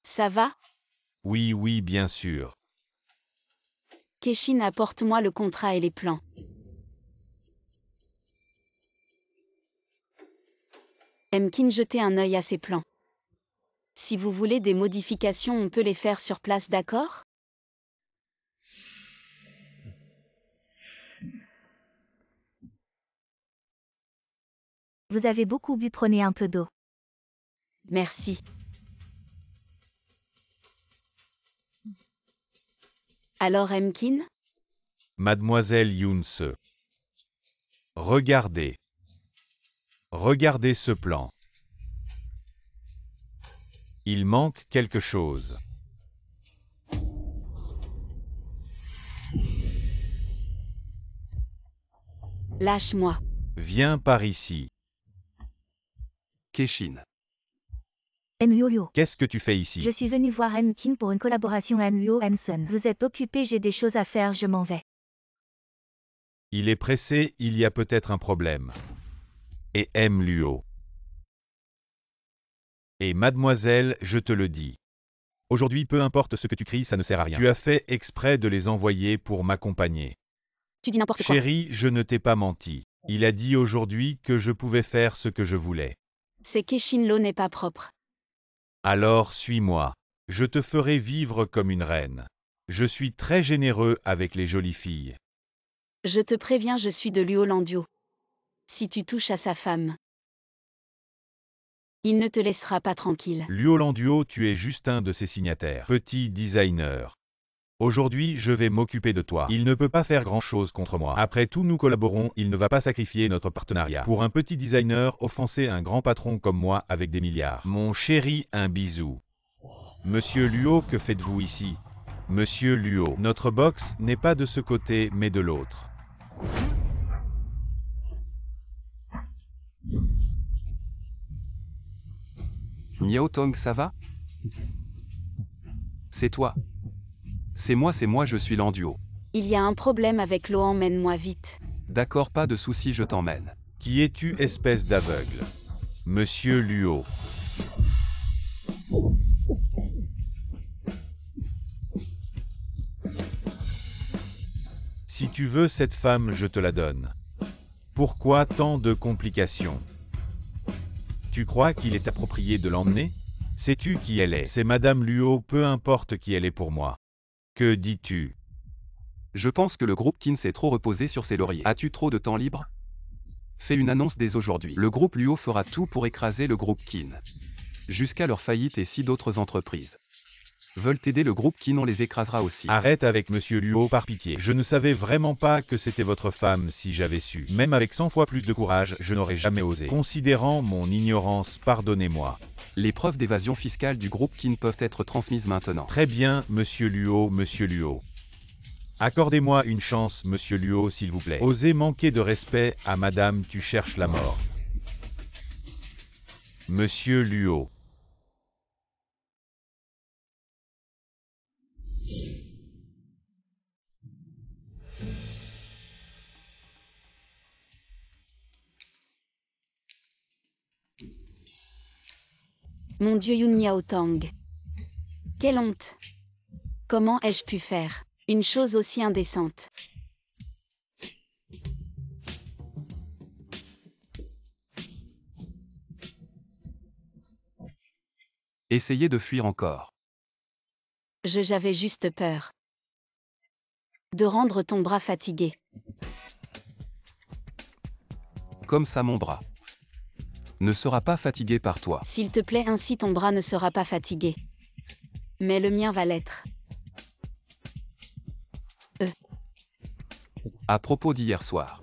Ça va? Oui, oui, bien sûr. Keshin, apporte-moi le contrat et les plans. Emkin, jetez un œil à ces plans. Si vous voulez des modifications, on peut les faire sur place, d'accord? Vous avez beaucoup bu, prenez un peu d'eau. Merci. Alors Emkin? Mademoiselle Yoon-se. Regardez. Regardez ce plan. Il manque quelque chose. Lâche-moi. Viens par ici. Keshin. Myo. Qu'est-ce que tu fais ici? Je suis venu voir Emkin pour une collaboration Myo Hanson. Vous êtes occupé, j'ai des choses à faire, je m'en vais. Il est pressé, il y a peut-être un problème. Et M. Luo. Et mademoiselle, je te le dis. Aujourd'hui, peu importe ce que tu cries, ça ne sert à rien. Tu as fait exprès de les envoyer pour m'accompagner. Tu dis n'importe quoi. Chérie, je ne t'ai pas menti. Il a dit aujourd'hui que je pouvais faire ce que je voulais. C'est Keshin, l'eau n'est pas propre. Alors suis-moi. Je te ferai vivre comme une reine. Je suis très généreux avec les jolies filles. Je te préviens, je suis de Luo Landio. Si tu touches à sa femme, il ne te laissera pas tranquille. Luo Landuo, tu es juste un de ses signataires. Petit designer. Aujourd'hui, je vais m'occuper de toi. Il ne peut pas faire grand-chose contre moi. Après tout, nous collaborons, il ne va pas sacrifier notre partenariat. Pour un petit designer, offenser un grand patron comme moi avec des milliards. Mon chéri, un bisou. Monsieur Luo, que faites-vous ici? Monsieur Luo, notre box n'est pas de ce côté, mais de l'autre. Miao Tong, ça va? C'est toi. C'est moi, je suis l'Anduo. Il y a un problème avec l'eau, emmène-moi vite. D'accord, pas de soucis, je t'emmène. Qui es-tu, espèce d'aveugle? Monsieur Luo. Si tu veux cette femme, je te la donne. Pourquoi tant de complications? Tu crois qu'il est approprié de l'emmener? Sais-tu qui elle est? C'est Madame Luo, peu importe qui elle est pour moi. Que dis-tu? Je pense que le groupe Qin s'est trop reposé sur ses lauriers. As-tu trop de temps libre? Fais une annonce dès aujourd'hui. Le groupe Luo fera tout pour écraser le groupe Qin. Jusqu'à leur faillite, et si d'autres entreprises veulent aider le groupe Qin, on les écrasera aussi. Arrête avec Monsieur Luo, par pitié. Je ne savais vraiment pas que c'était votre femme. Si j'avais su. Même avec 100 fois plus de courage, je n'aurais jamais osé. Considérant mon ignorance, pardonnez-moi. Les preuves d'évasion fiscale du groupe Qin peuvent être transmises maintenant. Très bien, Monsieur Luo, Monsieur Luo. Accordez-moi une chance, Monsieur Luo, s'il vous plaît. Osez manquer de respect à Madame, tu cherches la mort. Monsieur Luo. Mon Dieu, Yun Miao Tang. Quelle honte. Comment ai-je pu faire une chose aussi indécente? Essayez de fuir encore. J'avais juste peur de rendre ton bras fatigué. Comme ça mon bras ne sera pas fatigué par toi. S'il te plaît, ainsi ton bras ne sera pas fatigué. Mais le mien va l'être. À propos d'hier soir.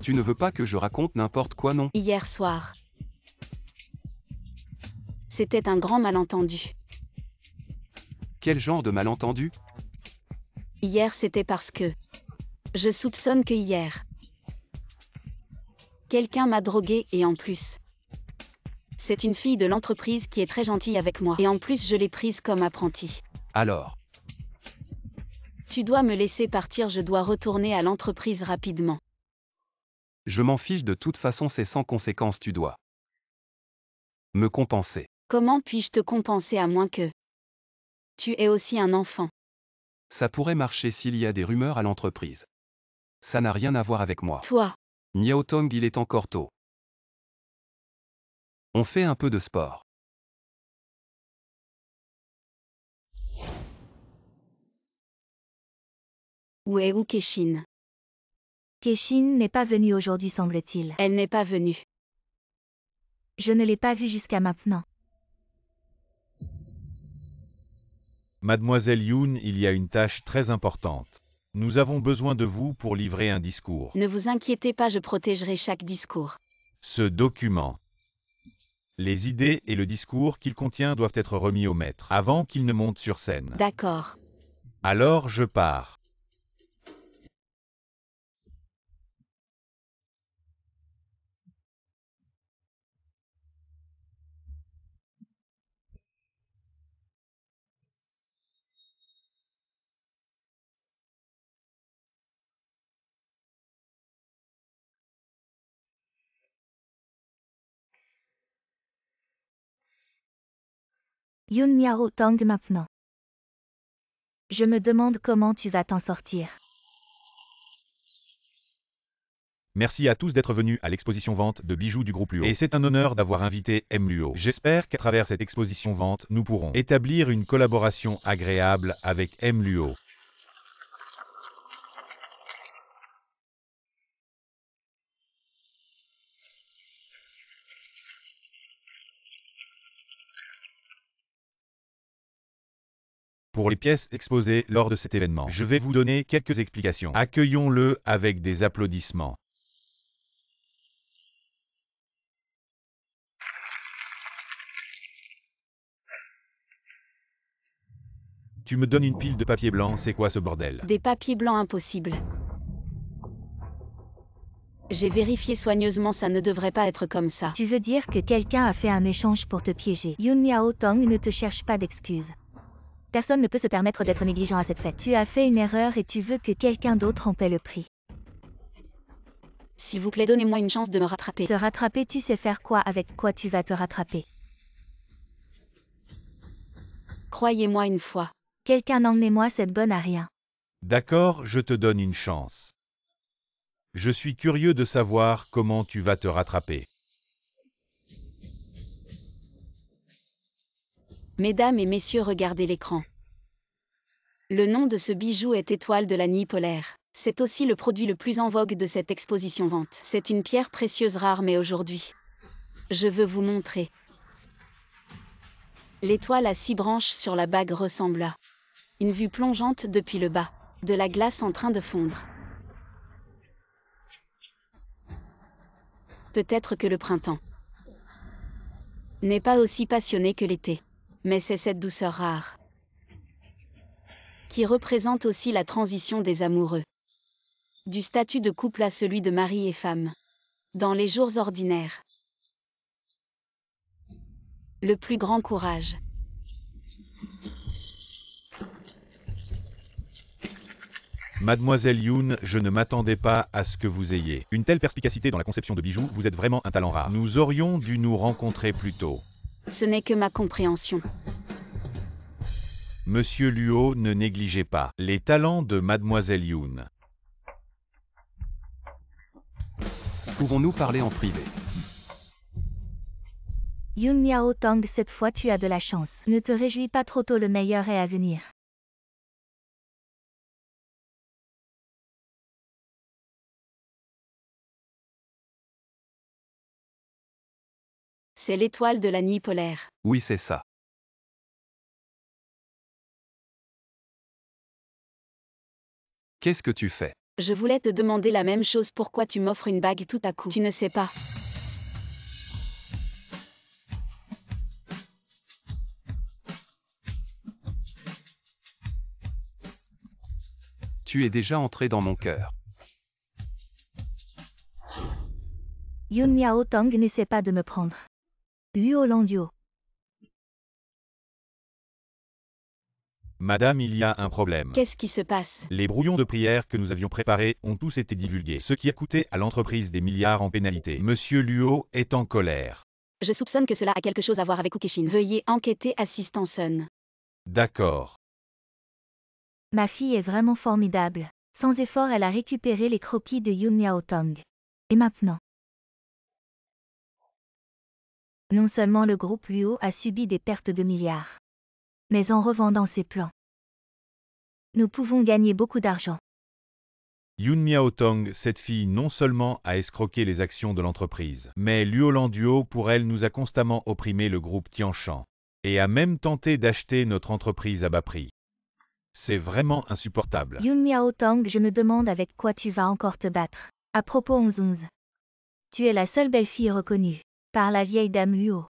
Tu ne veux pas que je raconte n'importe quoi, non? Hier soir. C'était un grand malentendu. Quel genre de malentendu? Hier, c'était parce que je soupçonne que hier, quelqu'un m'a drogué et en plus, c'est une fille de l'entreprise qui est très gentille avec moi. Et en plus, je l'ai prise comme apprentie. Alors, Tu dois me laisser partir, je dois retourner à l'entreprise rapidement. je m'en fiche de toute façon, c'est sans conséquence, tu dois me compenser. Comment puis-je te compenser à moins que tu es aussi un enfant? Ça pourrait marcher s'il y a des rumeurs à l'entreprise. Ça n'a rien à voir avec moi. Toi, Miaotong, il est encore tôt. On fait un peu de sport. où est où Keshin? Keshin n'est pas venue aujourd'hui semble-t-il. Elle n'est pas venue. Je ne l'ai pas vue jusqu'à maintenant. Mademoiselle Yoon, il y a une tâche très importante. Nous avons besoin de vous pour livrer un discours. Ne vous inquiétez pas, je protégerai chaque discours. Ce document. Les idées et le discours qu'il contient doivent être remis au maître, avant qu'il ne monte sur scène. D'accord. Alors je pars. Yoon Miaotong maintenant. Je me demande comment tu vas t'en sortir. Merci à tous d'être venus à l'exposition vente de bijoux du groupe Luo. Et c'est un honneur d'avoir invité M. Luo. J'espère qu'à travers cette exposition vente, nous pourrons établir une collaboration agréable avec M. Luo. Pour les pièces exposées lors de cet événement, je vais vous donner quelques explications. Accueillons-le avec des applaudissements. Tu me donnes une pile de papier blanc, c'est quoi ce bordel? Des papiers blancs impossibles. J'ai vérifié soigneusement, ça ne devrait pas être comme ça. Tu veux dire que quelqu'un a fait un échange pour te piéger. Yoon Miaotong ne te cherche pas d'excuses. Personne ne peut se permettre d'être négligent à cette fête. Tu as fait une erreur et tu veux que quelqu'un d'autre en paie le prix. S'il vous plaît, donnez-moi une chance de me rattraper. Te rattraper, tu sais faire quoi? Avec quoi tu vas te rattraper? Croyez-moi une fois. Quelqu'un emmenez-moi cette bonne à rien. D'accord, je te donne une chance. Je suis curieux de savoir comment tu vas te rattraper. Mesdames et messieurs, regardez l'écran. Le nom de ce bijou est Étoile de la nuit polaire. C'est aussi le produit le plus en vogue de cette exposition vente. C'est une pierre précieuse rare, mais aujourd'hui, je veux vous montrer. L'étoile à 6 branches sur la bague ressemble à une vue plongeante depuis le bas, de la glace en train de fondre. Peut-être que le printemps n'est pas aussi passionné que l'été, mais c'est cette douceur rare qui représente aussi la transition des amoureux, du statut de couple à celui de mari et femme, dans les jours ordinaires. Le plus grand courage. Mademoiselle Yoon, je ne m'attendais pas à ce que vous ayez une telle perspicacité dans la conception de bijoux, vous êtes vraiment un talent rare. Nous aurions dû nous rencontrer plus tôt. Ce n'est que ma compréhension. Monsieur Luo, ne négligez pas les talents de Mademoiselle Yoon. Pouvons-nous parler en privé? Yoon Miao Tong, cette fois tu as de la chance. Ne te réjouis pas trop tôt, le meilleur est à venir. C'est l'étoile de la nuit polaire. Oui, c'est ça. Qu'est-ce que tu fais? Je voulais te demander la même chose, pourquoi tu m'offres une bague tout à coup? Tu ne sais pas. Tu es déjà entré dans mon cœur. Yoon Miao Tong n'essaie pas de me prendre. Luo Landio. Madame, il y a un problème. Qu'est-ce qui se passe? Les brouillons de prière que nous avions préparés ont tous été divulgués, ce qui a coûté à l'entreprise des milliards en pénalité. Monsieur Luo est en colère. Je soupçonne que cela a quelque chose à voir avec Ukeshin. Veuillez enquêter, assistant Sun. D'accord. Ma fille est vraiment formidable. Sans effort, elle a récupéré les croquis de Yoon Miao Tong. Et maintenant? Non seulement le groupe Luo a subi des pertes de milliards, mais en revendant ses plans, nous pouvons gagner beaucoup d'argent. Yoon Miao Tong, cette fille non seulement a escroqué les actions de l'entreprise, mais Luo Landuo pour elle nous a constamment opprimé le groupe Tianshan, et a même tenté d'acheter notre entreprise à bas prix. C'est vraiment insupportable. Yoon Miao Tong, je me demande avec quoi tu vas encore te battre. À propos 11-11. Tu es la seule belle fille reconnue par la vieille dame Luo.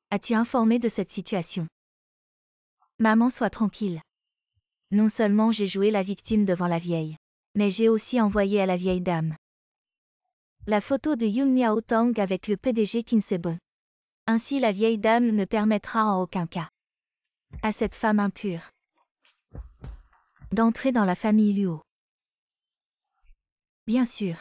As-tu informé de cette situation? Maman, sois tranquille. Non seulement j'ai joué la victime devant la vieille, mais j'ai aussi envoyé à la vieille dame la photo de Yoon Miao Tong avec le PDG Kim Se-bon. Ainsi la vieille dame ne permettra en aucun cas à cette femme impure d'entrer dans la famille Luo. Bien sûr.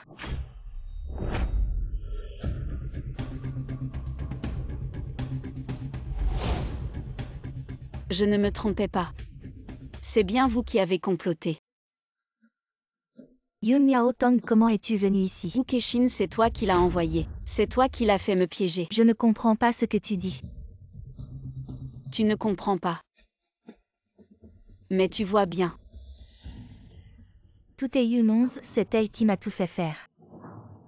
Je ne me trompais pas. C'est bien vous qui avez comploté. Yoon Miao Tong, comment es-tu venu ici? Ukeshin, c'est toi qui l'as envoyé. C'est toi qui l'as fait me piéger. Je ne comprends pas ce que tu dis. Tu ne comprends pas. Mais tu vois bien. Tout est Yoon 11, c'est elle qui m'a tout fait faire.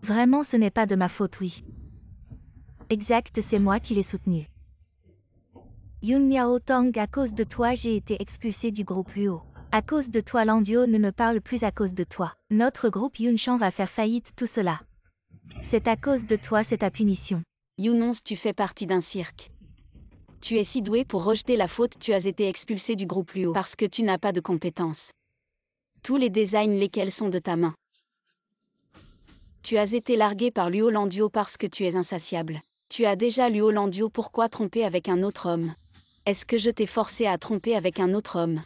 Vraiment, ce n'est pas de ma faute, oui. Exact, c'est moi qui l'ai soutenu. Yoon Miao Tong, à cause de toi, j'ai été expulsé du groupe Luo. À cause de toi, Landio ne me parle plus à cause de toi. Notre groupe Yunshan va faire faillite, tout cela. C'est à cause de toi, c'est ta punition. Yoon 11, tu fais partie d'un cirque. Tu es si doué pour rejeter la faute, tu as été expulsé du groupe Luo parce que tu n'as pas de compétences. Tous les designs lesquels sont de ta main. Tu as été largué par Luo Landio parce que tu es insatiable. Tu as déjà Luo Landio, pourquoi tromper avec un autre homme? Est-ce que je t'ai forcé à tromper avec un autre homme?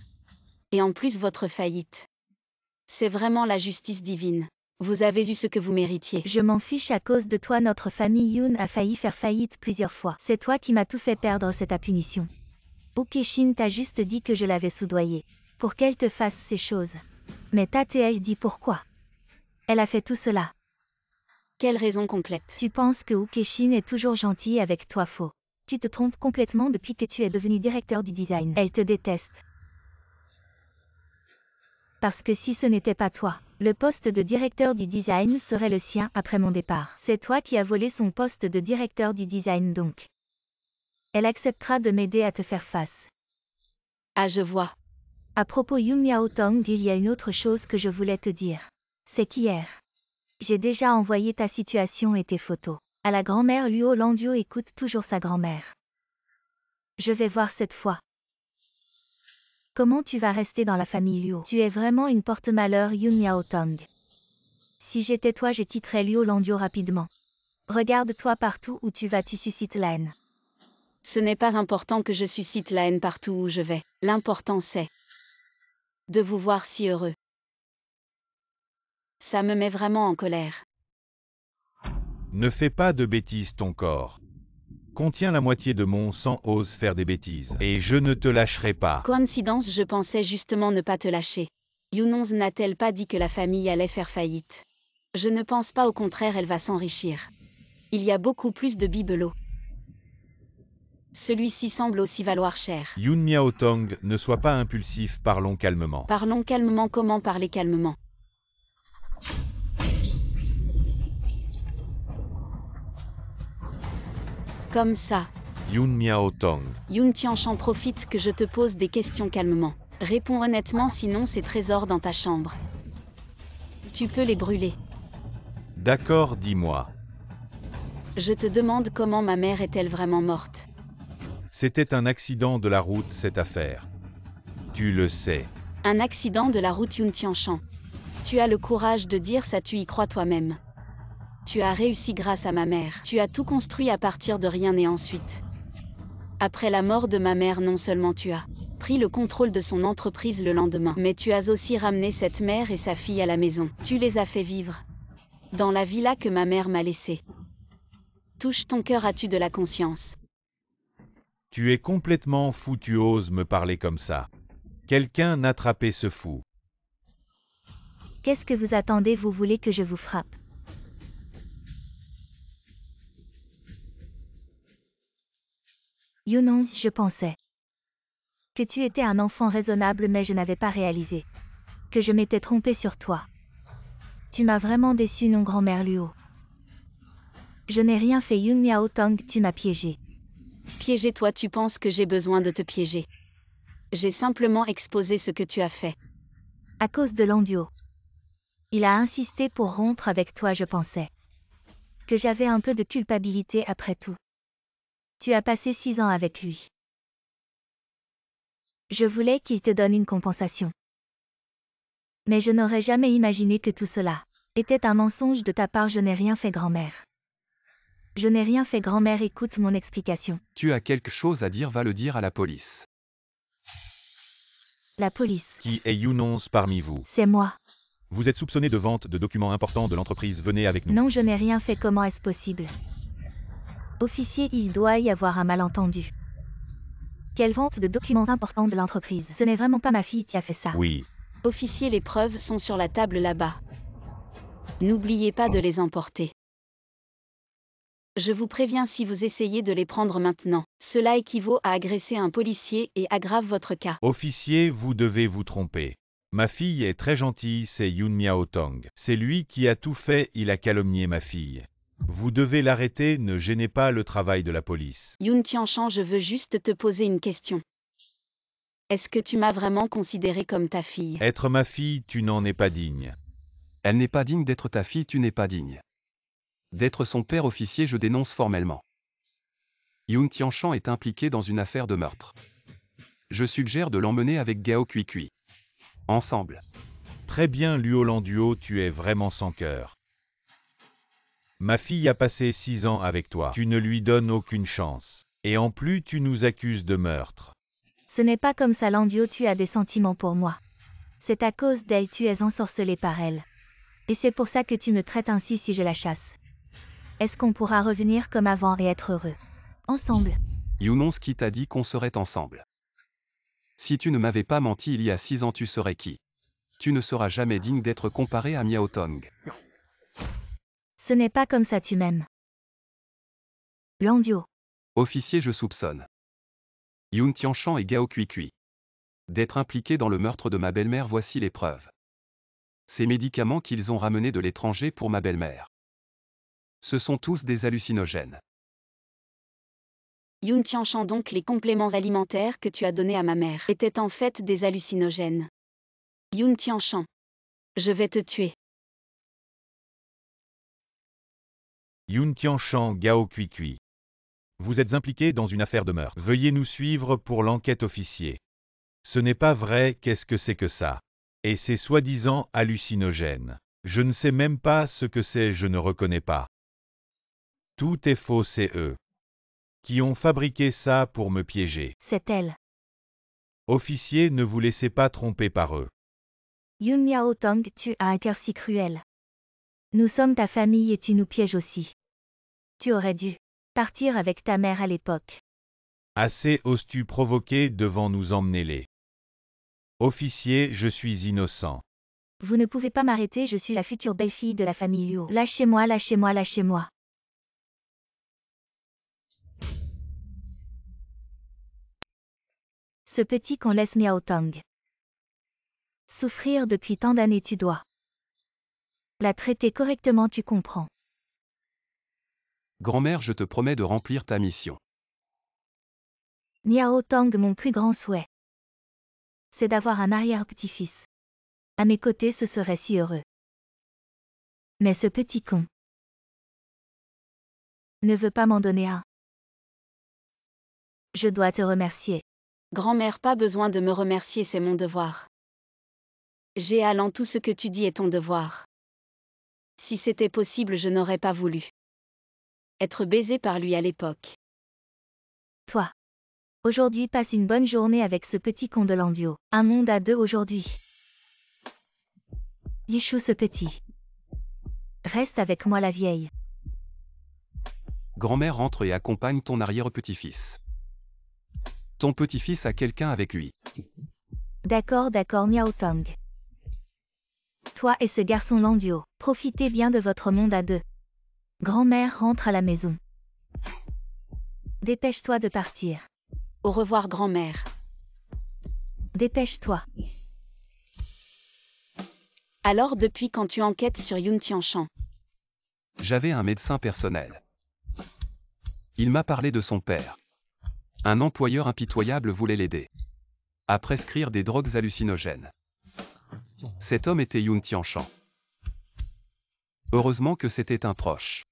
Et en plus votre faillite. C'est vraiment la justice divine. Vous avez eu ce que vous méritiez. Je m'en fiche, à cause de toi, notre famille Yoon a failli faire faillite plusieurs fois. C'est toi qui m'as tout fait perdre, c'est ta punition. Ukeshin t'a juste dit que je l'avais soudoyée pour qu'elle te fasse ces choses. Mais Tate dit pourquoi elle a fait tout cela. Quelle raison complète? Tu penses que Ukeshin est toujours gentil avec toi, faux. Tu te trompes complètement depuis que tu es devenu directeur du design. Elle te déteste. Parce que si ce n'était pas toi, le poste de directeur du design serait le sien après mon départ. C'est toi qui as volé son poste de directeur du design donc. Elle acceptera de m'aider à te faire face. Ah, je vois. À propos Yoon Miao Tong, il y a une autre chose que je voulais te dire. C'est qu'hier, j'ai déjà envoyé ta situation et tes photos à la grand-mère Luo Landio. Écoute toujours sa grand-mère. Je vais voir cette fois. Comment tu vas rester dans la famille Luo? Tu es vraiment une porte-malheur, Yoon Miao Tong. Si j'étais toi, je quitterais Luo Landio rapidement. Regarde-toi partout où tu vas, tu suscites la haine. Ce n'est pas important que je suscite la haine partout où je vais. L'important c'est de vous voir si heureux. Ça me met vraiment en colère. Ne fais pas de bêtises, ton corps contient la moitié de mon sang, ose faire des bêtises, et je ne te lâcherai pas. Coïncidence, je pensais justement ne pas te lâcher. Yoon 11 n'a-t-elle pas dit que la famille allait faire faillite? Je ne pense pas, au contraire, elle va s'enrichir. Il y a beaucoup plus de bibelots. Celui-ci semble aussi valoir cher. Yoon Miaotong, ne sois pas impulsif, parlons calmement. Parlons calmement. Comment parler calmement? Comme ça. Yoon Miaotong. Yoon Tianchan, profite que je te pose des questions calmement. Réponds honnêtement, sinon ces trésors dans ta chambre, tu peux les brûler. D'accord, dis-moi. Je te demande comment ma mère est-elle vraiment morte? C'était un accident de la route, cette affaire. Tu le sais. Un accident de la route, Yoon Tianchan. Tu as le courage de dire ça, tu y crois toi-même. Tu as réussi grâce à ma mère. Tu as tout construit à partir de rien et ensuite. Après la mort de ma mère, non seulement tu as pris le contrôle de son entreprise le lendemain, mais tu as aussi ramené cette mère et sa fille à la maison. Tu les as fait vivre dans la villa que ma mère m'a laissée. Touche ton cœur, as-tu de la conscience? Tu es complètement fou, tu oses me parler comme ça. Quelqu'un n'attrapait ce fou. Qu'est-ce que vous attendez? Vous voulez que je vous frappe? Yoonons, je pensais que tu étais un enfant raisonnable, mais je n'avais pas réalisé que je m'étais trompée sur toi. Tu m'as vraiment déçu, non, grand-mère Luo. Je n'ai rien fait, Yoon Miaotong, tu m'as piégé. Piéger toi, tu penses que j'ai besoin de te piéger? J'ai simplement exposé ce que tu as fait. À cause de Landio. Il a insisté pour rompre avec toi, je pensais que j'avais un peu de culpabilité après tout. Tu as passé 6 ans avec lui. Je voulais qu'il te donne une compensation. Mais je n'aurais jamais imaginé que tout cela était un mensonge de ta part. Je n'ai rien fait, grand-mère. Je n'ai rien fait, grand-mère, écoute mon explication. Tu as quelque chose à dire, va le dire à la police. La police. Qui est Yoonons parmi vous? C'est moi. Vous êtes soupçonné de vente de documents importants de l'entreprise, venez avec nous. Non, je n'ai rien fait, comment est-ce possible? Officier, il doit y avoir un malentendu. Quelle vente de documents importants de l'entreprise? Ce n'est vraiment pas ma fille qui a fait ça. Oui. Officier, les preuves sont sur la table là-bas. N'oubliez pas de les emporter. Je vous préviens, si vous essayez de les prendre maintenant, cela équivaut à agresser un policier et aggrave votre cas. Officier, vous devez vous tromper. Ma fille est très gentille, c'est Yoon Miaotong. C'est lui qui a tout fait, il a calomnié ma fille. Vous devez l'arrêter, ne gênez pas le travail de la police. Yoon Tianchan, je veux juste te poser une question. Est-ce que tu m'as vraiment considéré comme ta fille? Être ma fille, tu n'en es pas digne. Elle n'est pas digne d'être ta fille, tu n'es pas digne d'être son père. Officier, je dénonce formellement. Yoon Tianchan est impliqué dans une affaire de meurtre. Je suggère de l'emmener avec Gao Kui. Ensemble. Très bien, Luo Landuo, tu es vraiment sans cœur. Ma fille a passé 6 ans avec toi. Tu ne lui donnes aucune chance. Et en plus, tu nous accuses de meurtre. Ce n'est pas comme ça, Landio, tu as des sentiments pour moi. C'est à cause d'elle, tu es ensorcelé par elle. Et c'est pour ça que tu me traites ainsi si je la chasse. Est-ce qu'on pourra revenir comme avant et être heureux ensemble? Yoonons, qui t'a dit qu'on serait ensemble? Si tu ne m'avais pas menti il y a 6 ans, tu serais qui? Tu ne seras jamais digne d'être comparé à Miaotong. Ce n'est pas comme ça, tu m'aimes. Landio. Officier, je soupçonne Yoon Tianchan et Gao Kui d'être impliqués dans le meurtre de ma belle-mère. Voici les preuves. Ces médicaments qu'ils ont ramenés de l'étranger pour ma belle-mère. Ce sont tous des hallucinogènes. Yoon Tianchan, donc les compléments alimentaires que tu as donnés à ma mère étaient en fait des hallucinogènes. Yoon Tianchan, je vais te tuer. Yoon Tianchan, Gao Kui. Vous êtes impliqué dans une affaire de meurtre. Veuillez nous suivre pour l'enquête, officier. Ce n'est pas vrai, qu'est-ce que c'est que ça? Et c'est soi-disant hallucinogène. Je ne sais même pas ce que c'est, je ne reconnais pas. Tout est faux, c'est eux qui ont fabriqué ça pour me piéger. C'est elle. Officier, ne vous laissez pas tromper par eux. Yoon Miaotong, tu as un cœur si cruel. Nous sommes ta famille et tu nous pièges aussi. Tu aurais dû partir avec ta mère à l'époque. Assez oses-tu provoquer devant nous, emmenez-les. Officier, je suis innocent. Vous ne pouvez pas m'arrêter, je suis la future belle-fille de la famille Luo. Lâchez-moi, lâchez-moi, lâchez-moi. Ce petit qu'on laisse Miao Tong souffrir depuis tant d'années, tu dois la traiter correctement, tu comprends. Grand-mère, je te promets de remplir ta mission. Miao Tong, mon plus grand souhait, c'est d'avoir un arrière-petit-fils. À mes côtés, ce serait si heureux. Mais ce petit con ne veut pas m'en donner un. Je dois te remercier. Grand-mère, pas besoin de me remercier, c'est mon devoir. J'ai Alan, tout ce que tu dis est ton devoir. Si c'était possible, je n'aurais pas voulu être baisée par lui à l'époque. Toi. Aujourd'hui, passe une bonne journée avec ce petit con de Landio. Un monde à deux aujourd'hui. Yichou, ce petit. Reste avec moi, la vieille. Grand-mère rentre et accompagne ton arrière-petit-fils. Ton petit-fils a quelqu'un avec lui. D'accord, Miao Tong. Toi et ce garçon Landio, profitez bien de votre monde à deux. Grand-mère rentre à la maison. Dépêche-toi de partir. Au revoir, grand-mère. Dépêche-toi. Alors, depuis quand tu enquêtes sur Yun Tianshan? J'avais un médecin personnel. Il m'a parlé de son père. Un employeur impitoyable voulait l'aider à prescrire des drogues hallucinogènes. Cet homme était Yun Tianshan. Heureusement que c'était un proche.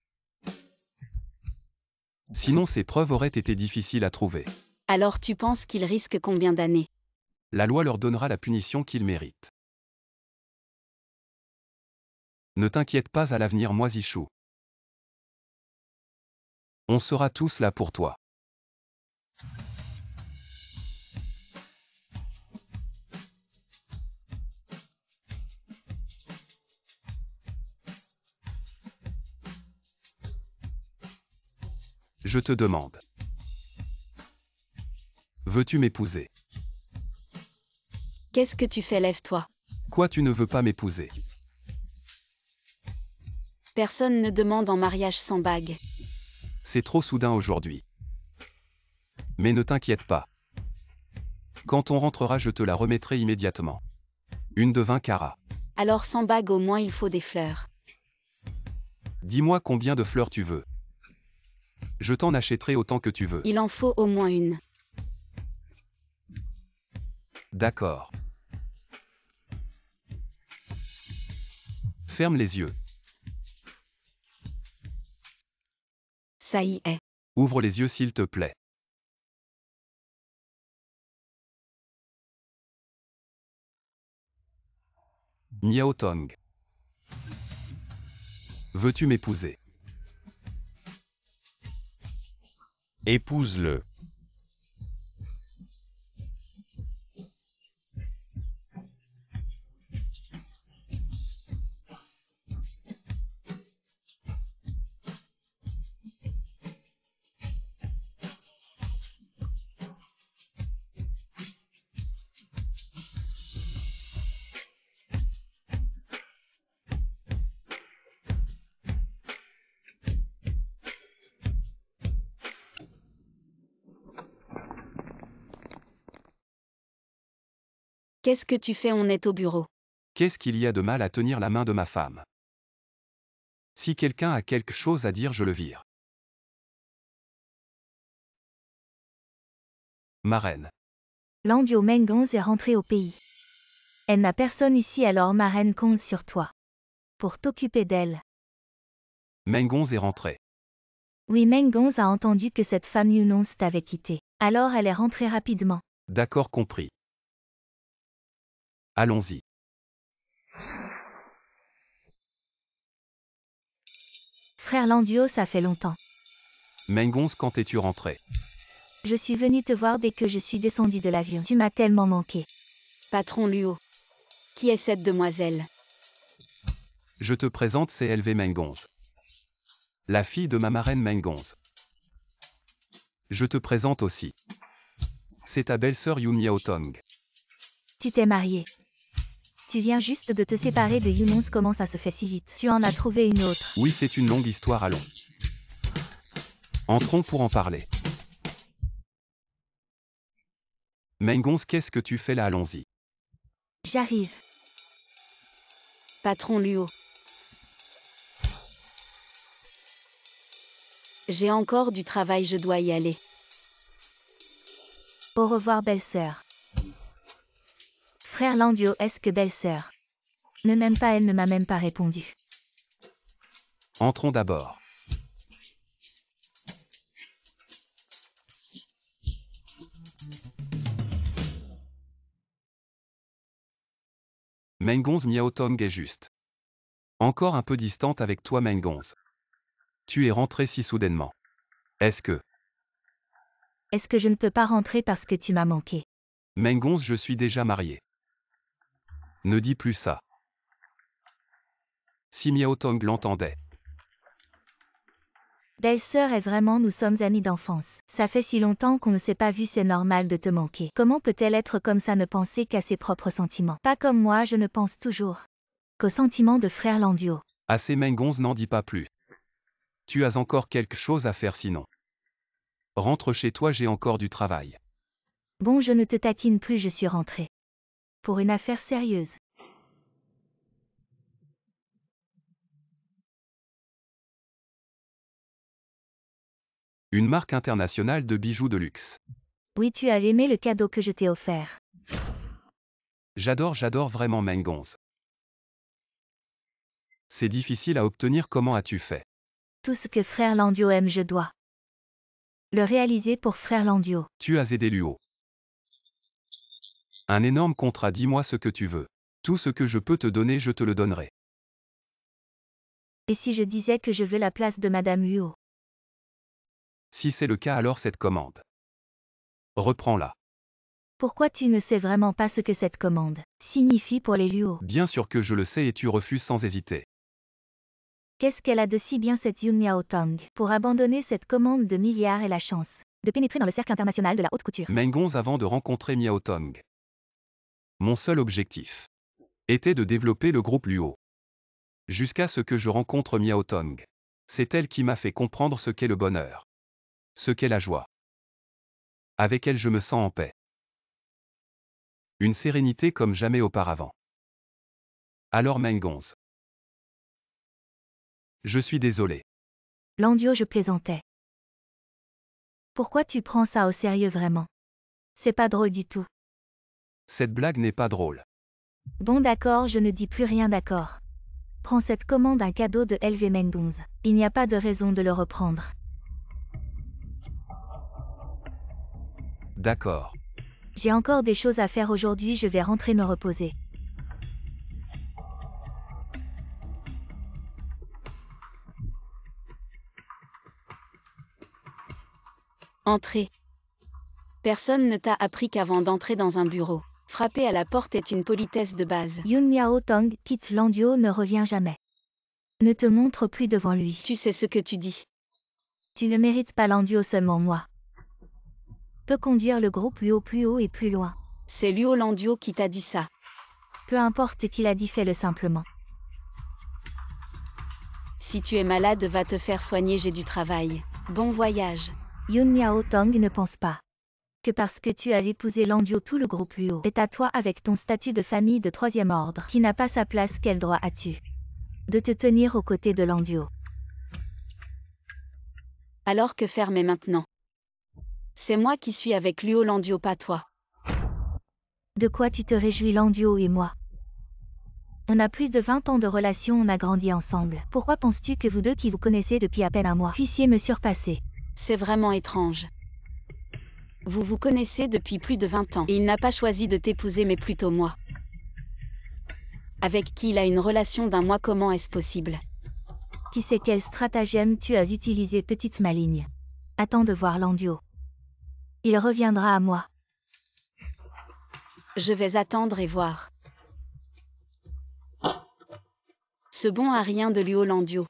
Sinon ces preuves auraient été difficiles à trouver. Alors tu penses qu'il risque combien d'années? La loi leur donnera la punition qu'ils méritent. Ne t'inquiète pas, à l'avenir, moi Yichou. On sera tous là pour toi. Je te demande. Veux-tu m'épouser? Qu'est-ce que tu fais? Lève-toi. Quoi, tu ne veux pas m'épouser? Personne ne demande en mariage sans bague. C'est trop soudain aujourd'hui. Mais ne t'inquiète pas. Quand on rentrera, je te la remettrai immédiatement. Une de 20 carats. Alors sans bague, au moins il faut des fleurs. Dis-moi combien de fleurs tu veux. Je t'en achèterai autant que tu veux. Il en faut au moins une. D'accord. Ferme les yeux. Ça y est. Ouvre les yeux s'il te plaît. Miao Tong. Veux-tu m'épouser? Épouse-le. Qu'est-ce que tu fais? On est au bureau. Qu'est-ce qu'il y a de mal à tenir la main de ma femme? Si quelqu'un a quelque chose à dire, je le vire. Ma reine. Landio Mengons est rentrée au pays. Elle n'a personne ici, alors ma reine compte sur toi. Pour t'occuper d'elle. Mengons est rentrée. Oui, Mengons a entendu que cette femme Yunons t'avait quitté. Alors elle est rentrée rapidement. D'accord, compris. Allons-y. Frère Landio, ça fait longtemps. Mengons, quand es-tu rentré? Je suis venue te voir dès que je suis descendue de l'avion. Tu m'as tellement manqué. Patron Luo. Qui est cette demoiselle? Je te présente, c'est Elvé Mengons. La fille de ma marraine Mengons. Je te présente aussi. C'est ta belle-sœur Yun Miao Tong. Tu t'es mariée. Tu viens juste de te séparer de Yunons, comment ça se fait si vite? Tu en as trouvé une autre. Oui, c'est une longue histoire, allons. Entrons pour en parler. Mengonze, qu'est-ce que tu fais là? Allons-y. J'arrive. Patron Luo. J'ai encore du travail, je dois y aller. Au revoir, belle-sœur. Frère Landio, est-ce que belle-sœur ne m'aime pas? Elle ne m'a même pas répondu. Entrons d'abord. Mengonze Miaotong est juste. Encore un peu distante avec toi, Mengonze. Tu es rentré si soudainement. Est-ce que... Est-ce que je ne peux pas rentrer parce que tu m'as manqué? Mengonze, je suis déjà marié. Ne dis plus ça. Si Miaotong l'entendait. Belle-sœur est vraiment, nous sommes amis d'enfance. Ça fait si longtemps qu'on ne s'est pas vu, c'est normal de te manquer. Comment peut-elle être comme ça, ne penser qu'à ses propres sentiments? Pas comme moi, je ne pense toujours qu'aux sentiments de frère Landio. Assez, Mengonze, n'en dis pas plus. Tu as encore quelque chose à faire sinon. Rentre chez toi, j'ai encore du travail. Bon, je ne te taquine plus, je suis rentrée. Pour une affaire sérieuse. Une marque internationale de bijoux de luxe. Oui, tu as aimé le cadeau que je t'ai offert. J'adore vraiment Mengonze. C'est difficile à obtenir, comment as-tu fait? Tout ce que frère Landio aime, je dois le réaliser pour frère Landio. Tu as aidé Luo. Un énorme contrat, dis-moi ce que tu veux. Tout ce que je peux te donner, je te le donnerai. Et si je disais que je veux la place de Madame Luo? Si c'est le cas, alors cette commande. Reprends-la. Pourquoi tu ne sais vraiment pas ce que cette commande signifie pour les Luo? Bien sûr que je le sais et tu refuses sans hésiter. Qu'est-ce qu'elle a de si bien cette Yun Miaotong pour abandonner cette commande de milliards et la chance de pénétrer dans le cercle international de la haute couture? Mengonze, avant de rencontrer Miaotong, mon seul objectif était de développer le groupe Luo. Jusqu'à ce que je rencontre Miaotong. C'est elle qui m'a fait comprendre ce qu'est le bonheur. Ce qu'est la joie. Avec elle, je me sens en paix. Une sérénité comme jamais auparavant. Alors Mengonze. Je suis désolé. Landio, je plaisantais. Pourquoi tu prends ça au sérieux vraiment? C'est pas drôle du tout. Cette blague n'est pas drôle. Bon d'accord, je ne dis plus rien, d'accord. Prends cette commande, un cadeau de LV Mengonze. Il n'y a pas de raison de le reprendre. D'accord. J'ai encore des choses à faire aujourd'hui, je vais rentrer me reposer. Entrez. Personne ne t'a appris qu'avant d'entrer dans un bureau, frapper à la porte est une politesse de base. Yun Miaotong quitte Landio, ne revient jamais. Ne te montre plus devant lui. Tu sais ce que tu dis. Tu ne mérites pas Landio, seulement moi. Peut conduire le groupe plus haut et plus loin. C'est Luo Landio qui t'a dit ça. Peu importe qui l'a dit, fais-le simplement. Si tu es malade, va te faire soigner, j'ai du travail. Bon voyage. Yun Miaotong ne pense pas que parce que tu as épousé Landio, tout le groupe Luo est à toi avec ton statut de famille de 3e ordre qui n'a pas sa place. Quel droit as-tu de te tenir aux côtés de Landio? Alors que faire mais maintenant? C'est moi qui suis avec Luo Landio, pas toi. De quoi tu te réjouis, Landio et moi? On a plus de 20 ans de relation, on a grandi ensemble. Pourquoi penses-tu que vous deux qui vous connaissez depuis à peine un mois puissiez me surpasser? C'est vraiment étrange. Vous vous connaissez depuis plus de 20 ans et il n'a pas choisi de t'épouser mais plutôt moi. Avec qui il a une relation d'1 mois, comment est-ce possible? Qui sait quel stratagème tu as utilisé, petite maligne? Attends de voir Landio. Il reviendra à moi. Je vais attendre et voir. Ce bon à rien de Luo Landio.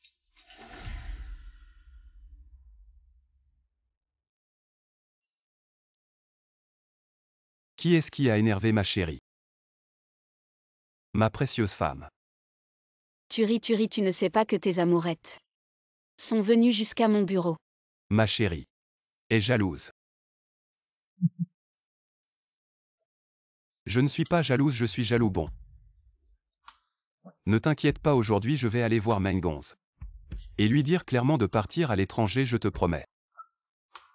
Qui est-ce qui a énervé ma chérie? Ma précieuse femme. Tu ris, tu ne sais pas que tes amourettes sont venues jusqu'à mon bureau. Ma chérie. Est jalouse. Je ne suis pas jalouse, je suis jaloux bon. Ne t'inquiète pas, aujourd'hui je vais aller voir Mengonze. Et lui dire clairement de partir à l'étranger, je te promets.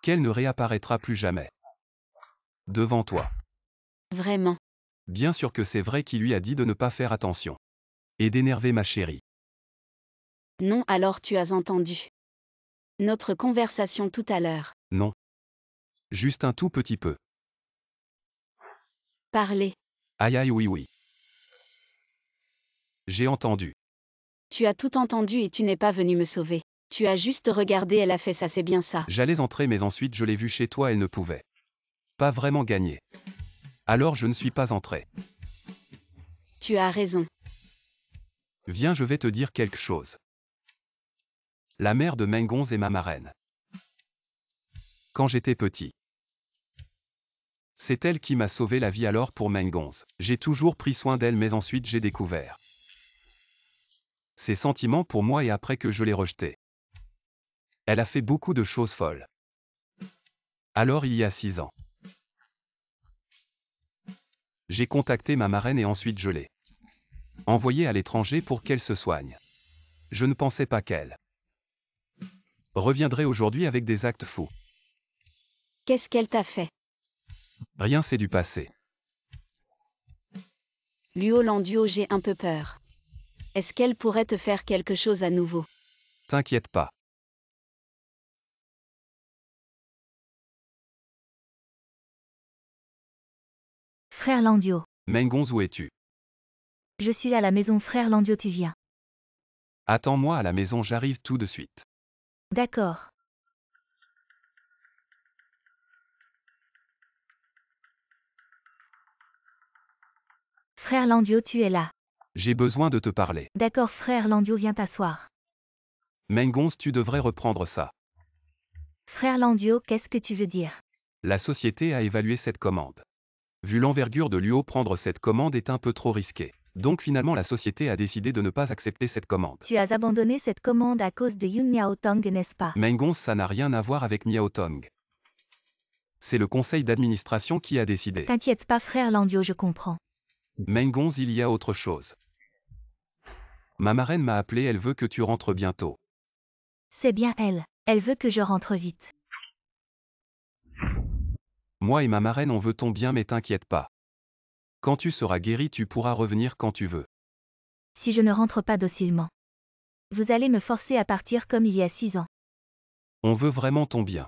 Qu'elle ne réapparaîtra plus jamais. Devant toi. Vraiment. Bien sûr que c'est vrai qu'il lui a dit de ne pas faire attention. Et d'énerver ma chérie. Non, alors tu as entendu notre conversation tout à l'heure. Non. Juste un tout petit peu. Parler. Aïe aïe oui oui. J'ai entendu. Tu as tout entendu et tu n'es pas venu me sauver. Tu as juste regardé, elle a fait ça, c'est bien ça. J'allais entrer mais ensuite je l'ai vue chez toi, elle ne pouvait pas vraiment gagner. Alors je ne suis pas entré. Tu as raison. Viens, je vais te dire quelque chose. La mère de Mengonze est ma marraine. Quand j'étais petit. C'est elle qui m'a sauvé la vie alors pour Mengonze. J'ai toujours pris soin d'elle mais ensuite j'ai découvert ses sentiments pour moi et après que je l'ai rejetée. Elle a fait beaucoup de choses folles. Alors il y a 6 ans. J'ai contacté ma marraine et ensuite je l'ai envoyée à l'étranger pour qu'elle se soigne. Je ne pensais pas qu'elle reviendrait aujourd'hui avec des actes fous. Qu'est-ce qu'elle t'a fait? Rien, c'est du passé. Luo Landuo, j'ai un peu peur. Est-ce qu'elle pourrait te faire quelque chose à nouveau? T'inquiète pas. Frère Landio. Mengonze, où es-tu? Je suis à la maison, frère Landio, tu viens. Attends-moi à la maison, j'arrive tout de suite. D'accord. Frère Landio, tu es là. J'ai besoin de te parler. D'accord, frère Landio, viens t'asseoir. Mengonze, tu devrais reprendre ça. Frère Landio, qu'est-ce que tu veux dire? La société a évalué cette commande. Vu l'envergure de Luo, prendre cette commande est un peu trop risqué. Donc finalement la société a décidé de ne pas accepter cette commande. Tu as abandonné cette commande à cause de Yun Miaotong, n'est-ce pas? Mengonze, ça n'a rien à voir avec Miaotong. C'est le conseil d'administration qui a décidé. T'inquiète pas, frère Landio, je comprends. Mengonze, il y a autre chose. Ma marraine m'a appelé, elle veut que tu rentres bientôt. C'est bien elle. Elle veut que je rentre vite. Moi et ma marraine, on veut ton bien, mais t'inquiète pas. Quand tu seras guéri, tu pourras revenir quand tu veux. Si je ne rentre pas docilement. Vous allez me forcer à partir comme il y a 6 ans. On veut vraiment ton bien.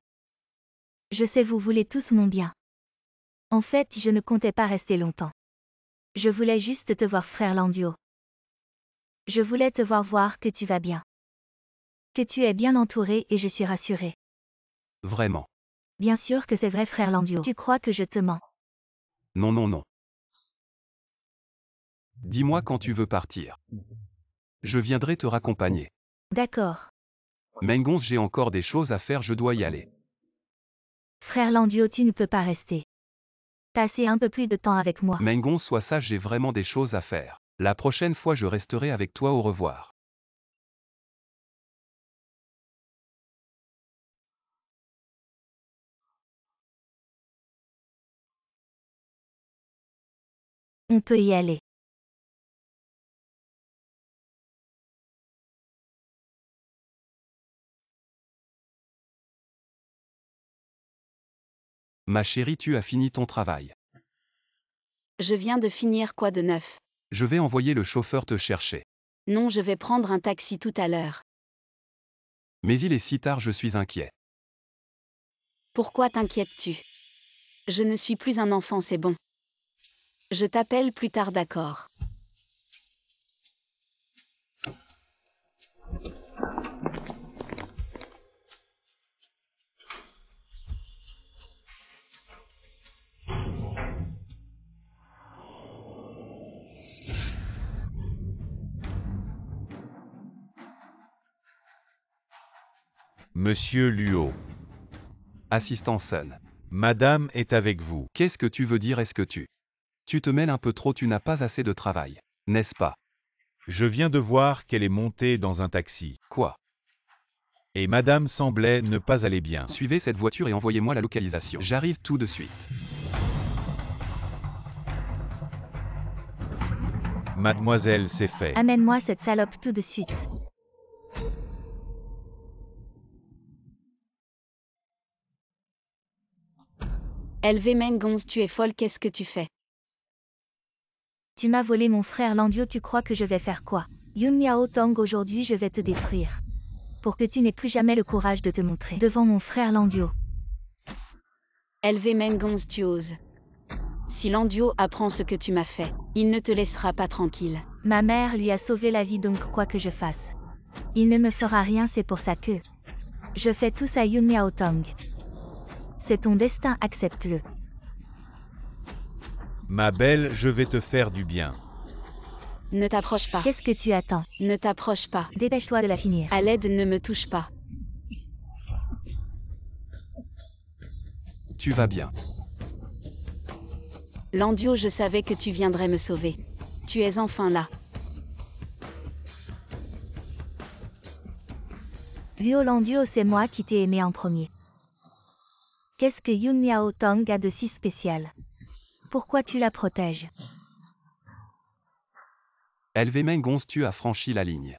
Je sais, vous voulez tous mon bien. En fait, je ne comptais pas rester longtemps. Je voulais juste te voir, frère Landio. Je voulais te voir que tu vas bien. Que tu es bien entouré et je suis rassurée. Vraiment. Bien sûr que c'est vrai, frère Landio. Tu crois que je te mens? Non, non, non. Dis-moi quand tu veux partir. Je viendrai te raccompagner. D'accord. Mengonze, j'ai encore des choses à faire, je dois y aller. Frère Landio, tu ne peux pas rester. Passez un peu plus de temps avec moi. Mengonze, sois sage, j'ai vraiment des choses à faire. La prochaine fois, je resterai avec toi, au revoir. On peut y aller. Ma chérie, tu as fini ton travail. Je viens de finir, quoi de neuf? Je vais envoyer le chauffeur te chercher. Non, je vais prendre un taxi tout à l'heure. Mais il est si tard, je suis inquiet. Pourquoi t'inquiètes-tu? Je ne suis plus un enfant, c'est bon. Je t'appelle plus tard, d'accord? Monsieur Luo, Assistant Sun. madame est avec vous. Qu'est-ce que tu veux dire? Est-ce que tu te mêles un peu trop, tu n'as pas assez de travail, n'est-ce pas? Je viens de voir qu'elle est montée dans un taxi. Quoi? Et madame semblait ne pas aller bien. Suivez cette voiture et envoyez-moi la localisation. J'arrive tout de suite. Mademoiselle, c'est fait. Amène-moi cette salope tout de suite. LV Mengonz, tu es folle, qu'est-ce que tu fais? Tu m'as volé mon frère Landio, tu crois que je vais faire quoi? Yun Miao Tong, aujourd'hui je vais te détruire. Pour que tu n'aies plus jamais le courage de te montrer devant mon frère Landio. LV Mengonz, tu oses. Si Landio apprend ce que tu m'as fait, il ne te laissera pas tranquille. Ma mère lui a sauvé la vie, donc quoi que je fasse, il ne me fera rien, c'est pour ça que je fais tout ça. Yun Miao Tong. C'est ton destin, accepte-le. Ma belle, je vais te faire du bien. Ne t'approche pas. Qu'est-ce que tu attends? Ne t'approche pas. Dépêche-toi de la finir. À l'aide, ne me touche pas. Tu vas bien. Landio, je savais que tu viendrais me sauver. Tu es enfin là. Luo Landio, c'est moi qui t'ai aimé en premier. Qu'est-ce que Yun Miao Tong a de si spécial? Pourquoi tu la protèges? LV Mengonz, tu as franchi la ligne.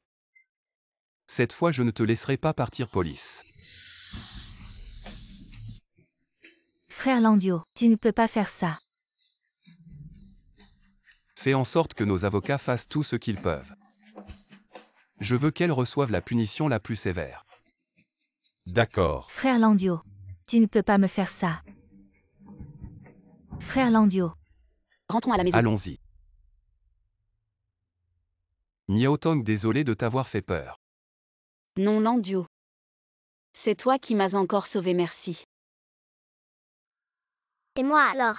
Cette fois je ne te laisserai pas partir, police. Frère Landio, tu ne peux pas faire ça. Fais en sorte que nos avocats fassent tout ce qu'ils peuvent. Je veux qu'elle reçoive la punition la plus sévère. D'accord. Frère Landio, tu ne peux pas me faire ça. Frère Landio. Rentrons à la maison. Allons-y. Miao Tong, désolé de t'avoir fait peur. Non, Landio. C'est toi qui m'as encore sauvé, merci. Et moi alors?